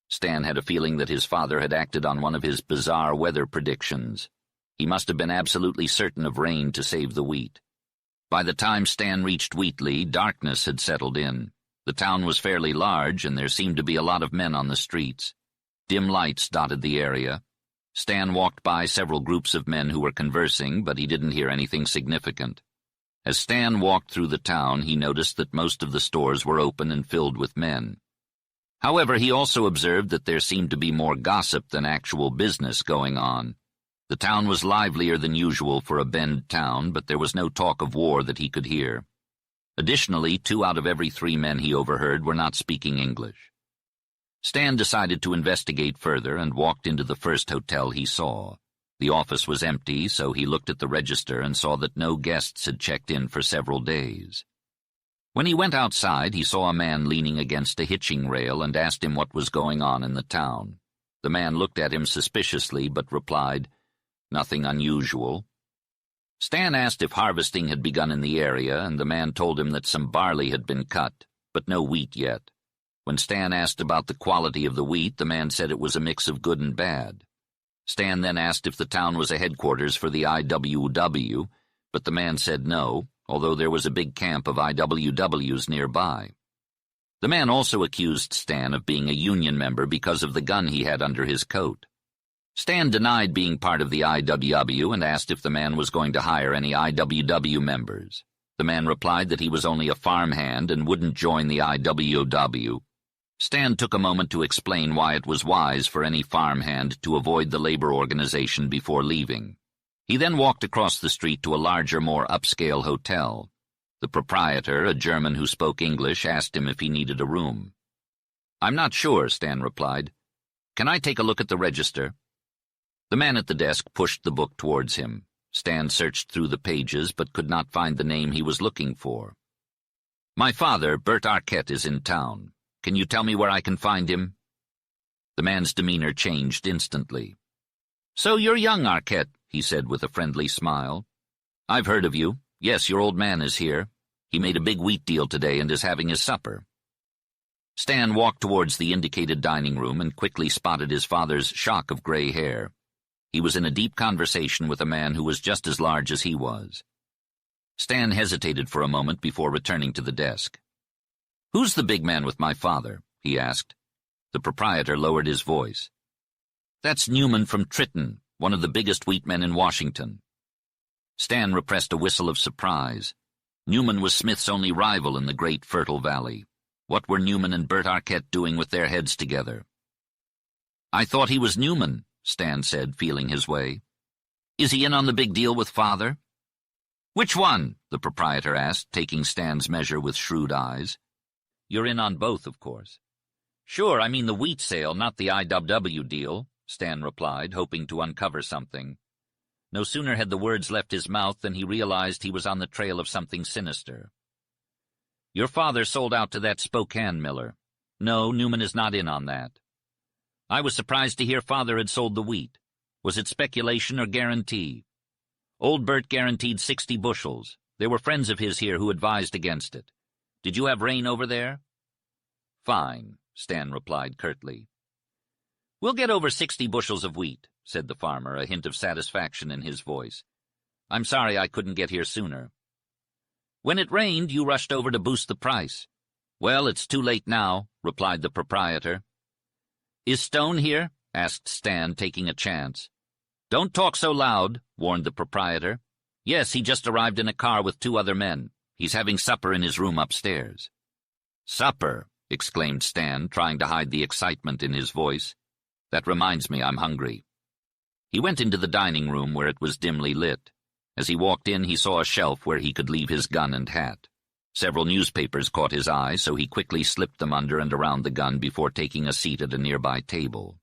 Stan had a feeling that his father had acted on one of his bizarre weather predictions. He must have been absolutely certain of rain to save the wheat. By the time Stan reached Wheatley, darkness had settled in. The town was fairly large, and there seemed to be a lot of men on the streets. Dim lights dotted the area. Stan walked by several groups of men who were conversing, but he didn't hear anything significant. As Stan walked through the town, he noticed that most of the stores were open and filled with men. However, he also observed that there seemed to be more gossip than actual business going on. The town was livelier than usual for a Bend town, but there was no talk of war that he could hear. Additionally, 2 out of every 3 men he overheard were not speaking English. Stan decided to investigate further and walked into the first hotel he saw. The office was empty, so he looked at the register and saw that no guests had checked in for several days. When he went outside, he saw a man leaning against a hitching rail and asked him what was going on in the town. The man looked at him suspiciously but replied, "Nothing unusual." Stan asked if harvesting had begun in the area, and the man told him that some barley had been cut, but no wheat yet. When Stan asked about the quality of the wheat, the man said it was a mix of good and bad. Stan then asked if the town was a headquarters for the IWW, but the man said no, although there was a big camp of IWWs nearby. The man also accused Stan of being a union member because of the gun he had under his coat. Stan denied being part of the IWW and asked if the man was going to hire any IWW members. The man replied that he was only a farmhand and wouldn't join the IWW. Stan took a moment to explain why it was wise for any farmhand to avoid the labor organization before leaving. He then walked across the street to a larger, more upscale hotel. The proprietor, a German who spoke English, asked him if he needed a room. "I'm not sure," Stan replied. "Can I take a look at the register?" The man at the desk pushed the book towards him. Stan searched through the pages but could not find the name he was looking for. "My father, Bert Arquette, is in town. Can you tell me where I can find him?" The man's demeanor changed instantly. "So you're young, Arquette," he said with a friendly smile. "I've heard of you. Yes, your old man is here. He made a big wheat deal today and is having his supper." Stan walked towards the indicated dining room and quickly spotted his father's shock of gray hair. He was in a deep conversation with a man who was just as large as he was. Stan hesitated for a moment before returning to the desk. "Who's the big man with my father?" he asked. The proprietor lowered his voice. "That's Newman from Triton, one of the biggest wheatmen in Washington." Stan repressed a whistle of surprise. Newman was Smith's only rival in the great fertile valley. What were Newman and Bert Arquette doing with their heads together? "I thought he was Newman," Stan said, feeling his way. "Is he in on the big deal with father?" "Which one?" the proprietor asked, taking Stan's measure with shrewd eyes. "You're in on both, of course." "Sure, I mean the wheat sale, not the IWW deal," Stan replied, hoping to uncover something. No sooner had the words left his mouth than he realized he was on the trail of something sinister. "Your father sold out to that Spokane miller. No, Newman is not in on that. I was surprised to hear father had sold the wheat. Was it speculation or guarantee? Old Bert guaranteed 60 bushels. There were friends of his here who advised against it. Did you have rain over there?" "Fine," Stan replied curtly. "We'll get over 60 bushels of wheat," said the farmer, a hint of satisfaction in his voice. "I'm sorry I couldn't get here sooner." "When it rained, you rushed over to boost the price." "Well, it's too late now," replied the proprietor. "Is Stone here?" asked Stan, taking a chance. "Don't talk so loud," warned the proprietor. "Yes, he just arrived in a car with 2 other men. He's having supper in his room upstairs." "Supper!" exclaimed Stan, trying to hide the excitement in his voice. "That reminds me, I'm hungry." He went into the dining room where it was dimly lit. As he walked in, he saw a shelf where he could leave his gun and hat. Several newspapers caught his eye, so he quickly slipped them under and around the gun before taking a seat at a nearby table.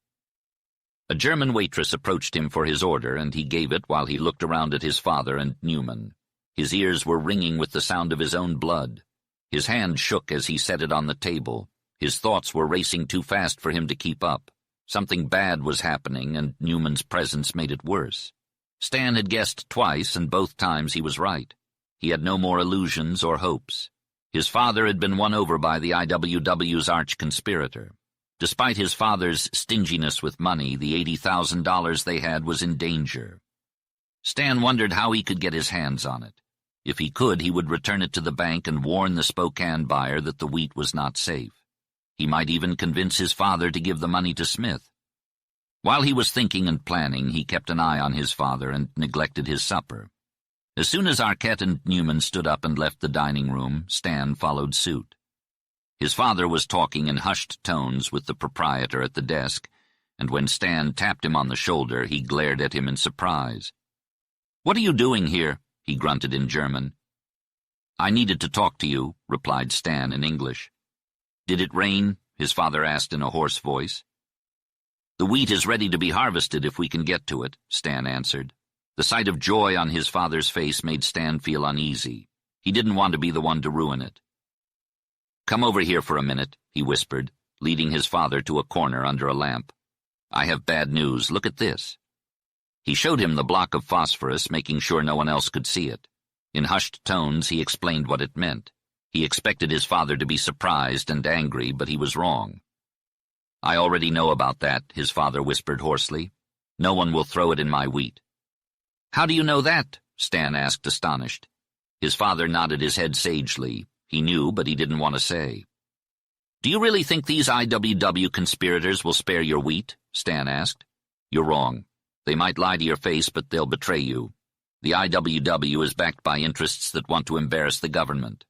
A German waitress approached him for his order, and he gave it while he looked around at his father and Newman. His ears were ringing with the sound of his own blood. His hand shook as he set it on the table. His thoughts were racing too fast for him to keep up. Something bad was happening, and Newman's presence made it worse. Stan had guessed twice, and both times he was right. He had no more illusions or hopes. His father had been won over by the IWW's arch-conspirator. Despite his father's stinginess with money, the $80,000 they had was in danger. Stan wondered how he could get his hands on it. If he could, he would return it to the bank and warn the Spokane buyer that the wheat was not safe. He might even convince his father to give the money to Smith. While he was thinking and planning, he kept an eye on his father and neglected his supper. As soon as Arquette and Newman stood up and left the dining room, Stan followed suit. His father was talking in hushed tones with the proprietor at the desk, and when Stan tapped him on the shoulder, he glared at him in surprise. "What are you doing here?" he grunted in German. "I needed to talk to you," replied Stan in English. "Did it rain?" his father asked in a hoarse voice. "The wheat is ready to be harvested if we can get to it," Stan answered. The sight of joy on his father's face made Stan feel uneasy. He didn't want to be the one to ruin it. "Come over here for a minute," he whispered, leading his father to a corner under a lamp. "I have bad news. Look at this." He showed him the block of phosphorus, making sure no one else could see it. In hushed tones, he explained what it meant. He expected his father to be surprised and angry, but he was wrong. "I already know about that," his father whispered hoarsely. "No one will throw it in my wheat." "How do you know that?" Stan asked, astonished. His father nodded his head sagely. He knew, but he didn't want to say. "Do you really think these IWW conspirators will spare your wheat?" Stan asked. "You're wrong. They might lie to your face, but they'll betray you. The IWW is backed by interests that want to embarrass the government."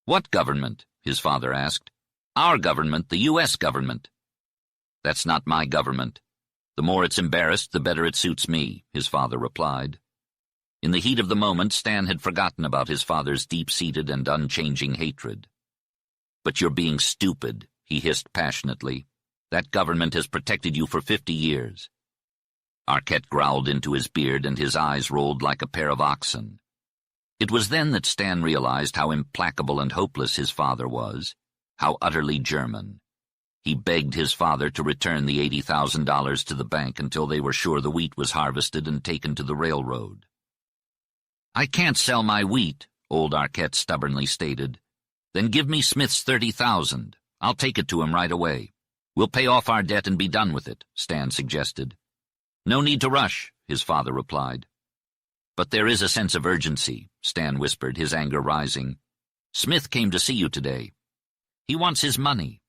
"What government?" his father asked. "Our government, the U.S. government." "That's not my government. The more it's embarrassed, the better it suits me," his father replied. In the heat of the moment, Stan had forgotten about his father's deep-seated and unchanging hatred. "But you're being stupid," he hissed passionately. "That government has protected you for 50 years. Arquette growled into his beard, and his eyes rolled like a pair of oxen. It was then that Stan realized how implacable and hopeless his father was, how utterly German. He begged his father to return the $80,000 to the bank until they were sure the wheat was harvested and taken to the railroad. "I can't sell my wheat," old Arquette stubbornly stated. "Then give me Smith's $30,000. I'll take it to him right away. We'll pay off our debt and be done with it," Stan suggested. "No need to rush," his father replied. "But there is a sense of urgency," Stan whispered, his anger rising. "Smith came to see you today. He wants his money.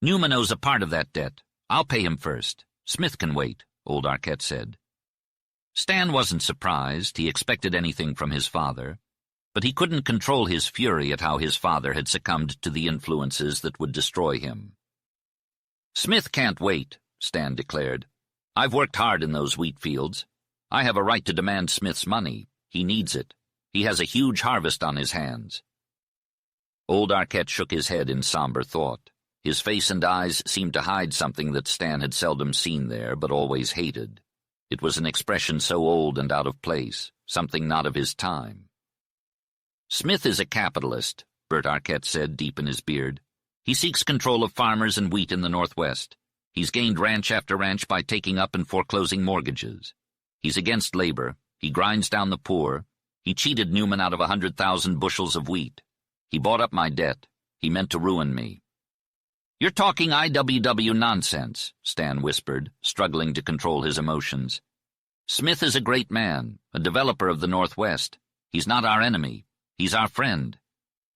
Newman owes a part of that debt. I'll pay him first. Smith can wait," old Arquette said. Stan wasn't surprised. He expected anything from his father, but he couldn't control his fury at how his father had succumbed to the influences that would destroy him. "Smith can't wait," Stan declared. "I've worked hard in those wheat fields. I have a right to demand Smith's money. He needs it. He has a huge harvest on his hands." Old Arquette shook his head in somber thought. His face and eyes seemed to hide something that Stan had seldom seen there, but always hated. It was an expression so old and out of place, something not of his time. "Smith is a capitalist," Bert Arquette said, deep in his beard. "He seeks control of farmers and wheat in the Northwest. He's gained ranch after ranch by taking up and foreclosing mortgages. He's against labor. He grinds down the poor. He cheated Newman out of 100,000 bushels of wheat. He bought up my debt. He meant to ruin me." "You're talking IWW nonsense," Stan whispered, struggling to control his emotions. "Smith is a great man, a developer of the Northwest. He's not our enemy. He's our friend.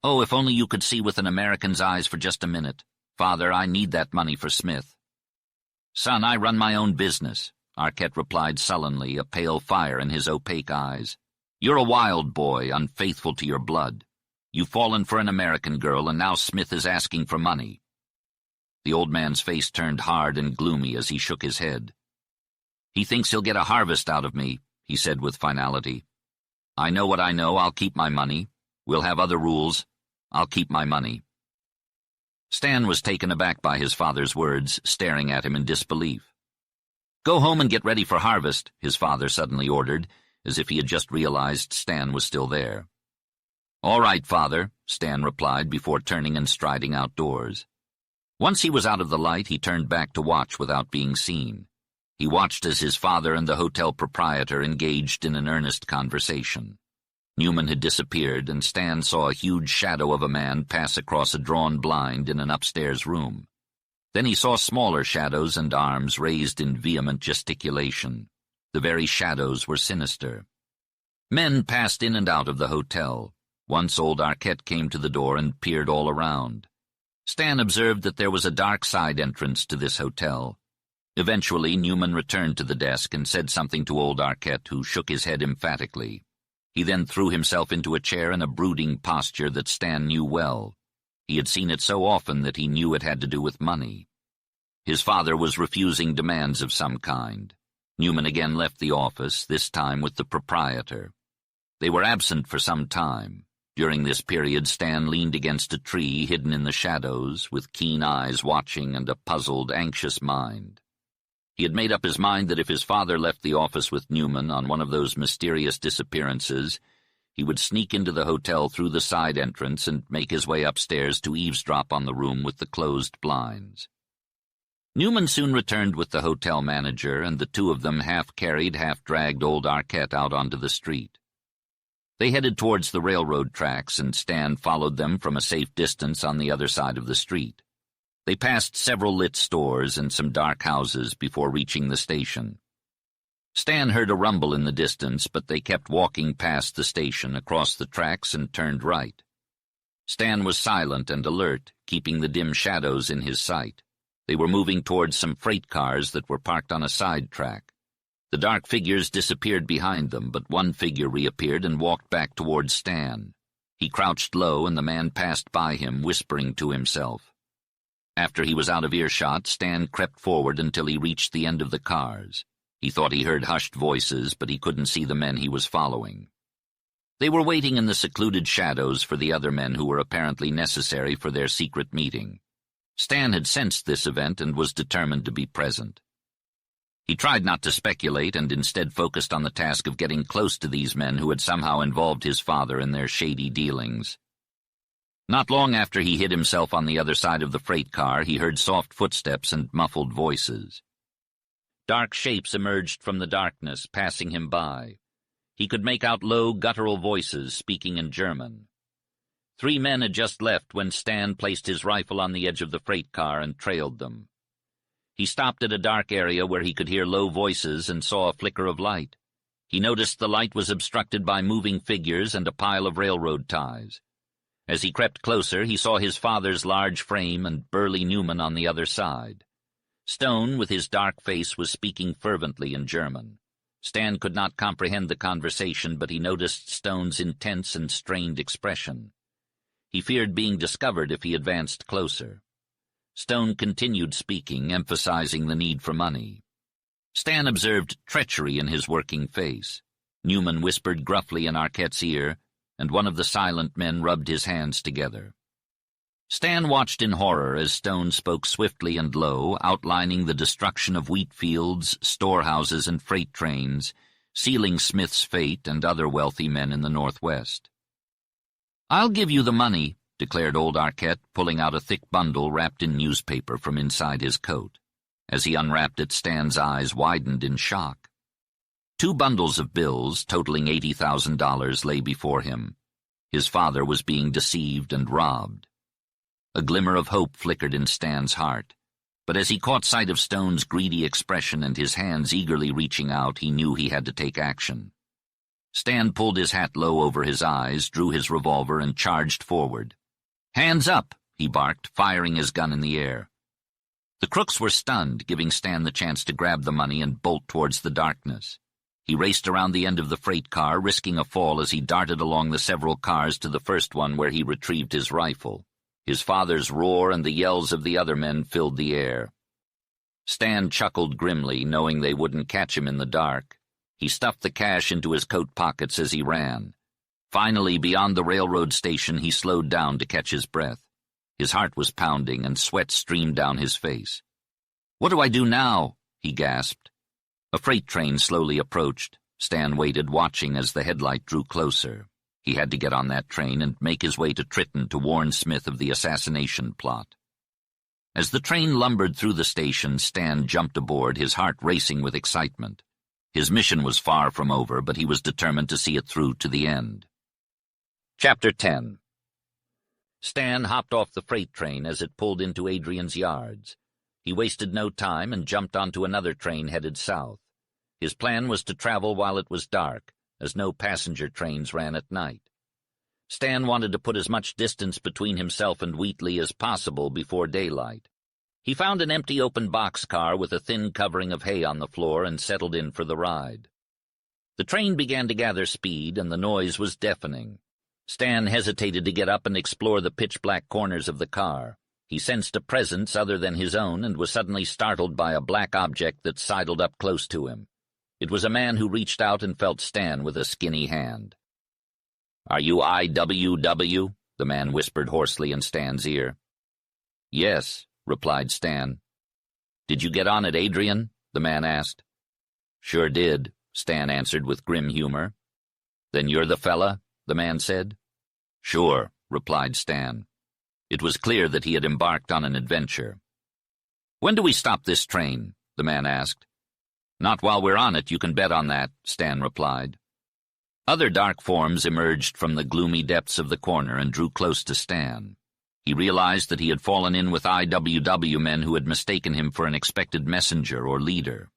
Oh, if only you could see with an American's eyes for just a minute. Father, I need that money for Smith." "Son, I run my own business," Arquette replied sullenly, a pale fire in his opaque eyes. "You're a wild boy, unfaithful to your blood. You've fallen for an American girl, and now Smith is asking for money." The old man's face turned hard and gloomy as he shook his head. "He thinks he'll get a harvest out of me," he said with finality. "I know what I know. I'll keep my money. We'll have other rules. I'll keep my money." Stan was taken aback by his father's words, staring at him in disbelief. "Go home and get ready for harvest," his father suddenly ordered, as if he had just realized Stan was still there. "All right, Father," Stan replied before turning and striding outdoors. Once he was out of the light, he turned back to watch without being seen. He watched as his father and the hotel proprietor engaged in an earnest conversation. Newman had disappeared, and Stan saw a huge shadow of a man pass across a drawn blind in an upstairs room. Then he saw smaller shadows and arms raised in vehement gesticulation. The very shadows were sinister. Men passed in and out of the hotel. Once old Arquette came to the door and peered all around. Stan observed that there was a dark side entrance to this hotel. Eventually, Newman returned to the desk and said something to old Arquette, who shook his head emphatically. He then threw himself into a chair in a brooding posture that Stan knew well. He had seen it so often that he knew it had to do with money. His father was refusing demands of some kind. Newman again left the office, this time with the proprietor. They were absent for some time. During this period, Stan leaned against a tree hidden in the shadows, with keen eyes watching and a puzzled, anxious mind. He had made up his mind that if his father left the office with Newman on one of those mysterious disappearances, he would sneak into the hotel through the side entrance and make his way upstairs to eavesdrop on the room with the closed blinds. Newman soon returned with the hotel manager, and the two of them half-carried, half-dragged old Arquette out onto the street. They headed towards the railroad tracks, and Stan followed them from a safe distance on the other side of the street. They passed several lit stores and some dark houses before reaching the station. Stan heard a rumble in the distance, but they kept walking past the station, across the tracks, and turned right. Stan was silent and alert, keeping the dim shadows in his sight. They were moving towards some freight cars that were parked on a side track. The dark figures disappeared behind them, but one figure reappeared and walked back towards Stan. He crouched low, and the man passed by him, whispering to himself. After he was out of earshot, Stan crept forward until he reached the end of the cars. He thought he heard hushed voices, but he couldn't see the men he was following. They were waiting in the secluded shadows for the other men who were apparently necessary for their secret meeting. Stan had sensed this event and was determined to be present. He tried not to speculate and instead focused on the task of getting close to these men who had somehow involved his father in their shady dealings. Not long after he hid himself on the other side of the freight car, he heard soft footsteps and muffled voices. Dark shapes emerged from the darkness, passing him by. He could make out low, guttural voices speaking in German. 3 men had just left when Stan placed his rifle on the edge of the freight car and trailed them. He stopped at a dark area where he could hear low voices and saw a flicker of light. He noticed the light was obstructed by moving figures and a pile of railroad ties. As he crept closer, he saw his father's large frame and burly Newman on the other side. Stone, with his dark face, was speaking fervently in German. Stan could not comprehend the conversation, but he noticed Stone's intense and strained expression. He feared being discovered if he advanced closer. Stone continued speaking, emphasizing the need for money. Stan observed treachery in his working face. Newman whispered gruffly in Arquette's ear, and one of the silent men rubbed his hands together. Stan watched in horror as Stone spoke swiftly and low, outlining the destruction of wheat fields, storehouses, and freight trains, sealing Smith's fate and other wealthy men in the Northwest. "I'll give you the money," declared old Arquette, pulling out a thick bundle wrapped in newspaper from inside his coat. As he unwrapped it, Stan's eyes widened in shock. 2 bundles of bills, totaling $80,000, lay before him. His father was being deceived and robbed. A glimmer of hope flickered in Stan's heart, but as he caught sight of Stone's greedy expression and his hands eagerly reaching out, he knew he had to take action. Stan pulled his hat low over his eyes, drew his revolver, and charged forward. "Hands up!" he barked, firing his gun in the air. The crooks were stunned, giving Stan the chance to grab the money and bolt towards the darkness. He raced around the end of the freight car, risking a fall as he darted along the several cars to the first one where he retrieved his rifle. His father's roar and the yells of the other men filled the air. Stan chuckled grimly, knowing they wouldn't catch him in the dark. He stuffed the cash into his coat pockets as he ran. Finally, beyond the railroad station, he slowed down to catch his breath. His heart was pounding and sweat streamed down his face. "What do I do now?" he gasped. A freight train slowly approached. Stan waited, watching as the headlight drew closer. He had to get on that train and make his way to Triton to warn Smith of the assassination plot. As the train lumbered through the station, Stan jumped aboard, his heart racing with excitement. His mission was far from over, but he was determined to see it through to the end. Chapter 10. Stan hopped off the freight train as it pulled into Adrian's yards. He wasted no time and jumped onto another train headed south. His plan was to travel while it was dark, as no passenger trains ran at night. Stan wanted to put as much distance between himself and Wheatley as possible before daylight. He found an empty open boxcar with a thin covering of hay on the floor and settled in for the ride. The train began to gather speed, and the noise was deafening. Stan hesitated to get up and explore the pitch-black corners of the car. He sensed a presence other than his own and was suddenly startled by a black object that sidled up close to him. It was a man who reached out and felt Stan with a skinny hand. "Are you IWW?" the man whispered hoarsely in Stan's ear. "Yes," replied Stan. "Did you get on at Adrian?" the man asked. "Sure did," Stan answered with grim humor. "Then you're the fella?" the man said. "Sure," replied Stan. It was clear that he had embarked on an adventure. "When do we stop this train?" the man asked. "Not while we're on it, you can bet on that," Stan replied. Other dark forms emerged from the gloomy depths of the corner and drew close to Stan. He realized that he had fallen in with IWW men who had mistaken him for an expected messenger or leader.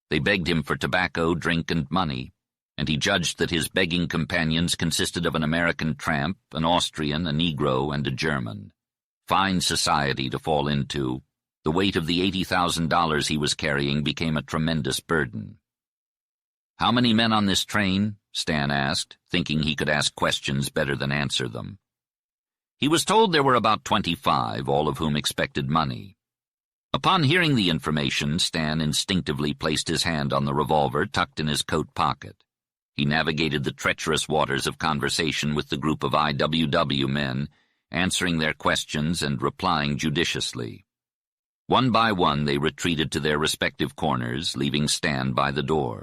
They begged him for tobacco, drink, and money, and he judged that his begging companions consisted of an American tramp, an Austrian, a Negro, and a German. Fine society to fall into. The weight of the $80,000 he was carrying became a tremendous burden. "How many men on this train?" Stan asked, thinking he could ask questions better than answer them. He was told there were about 25, all of whom expected money. Upon hearing the information, Stan instinctively placed his hand on the revolver tucked in his coat pocket. He navigated the treacherous waters of conversation with the group of IWW men, answering their questions and replying judiciously. One by one they retreated to their respective corners, leaving Stan by the door.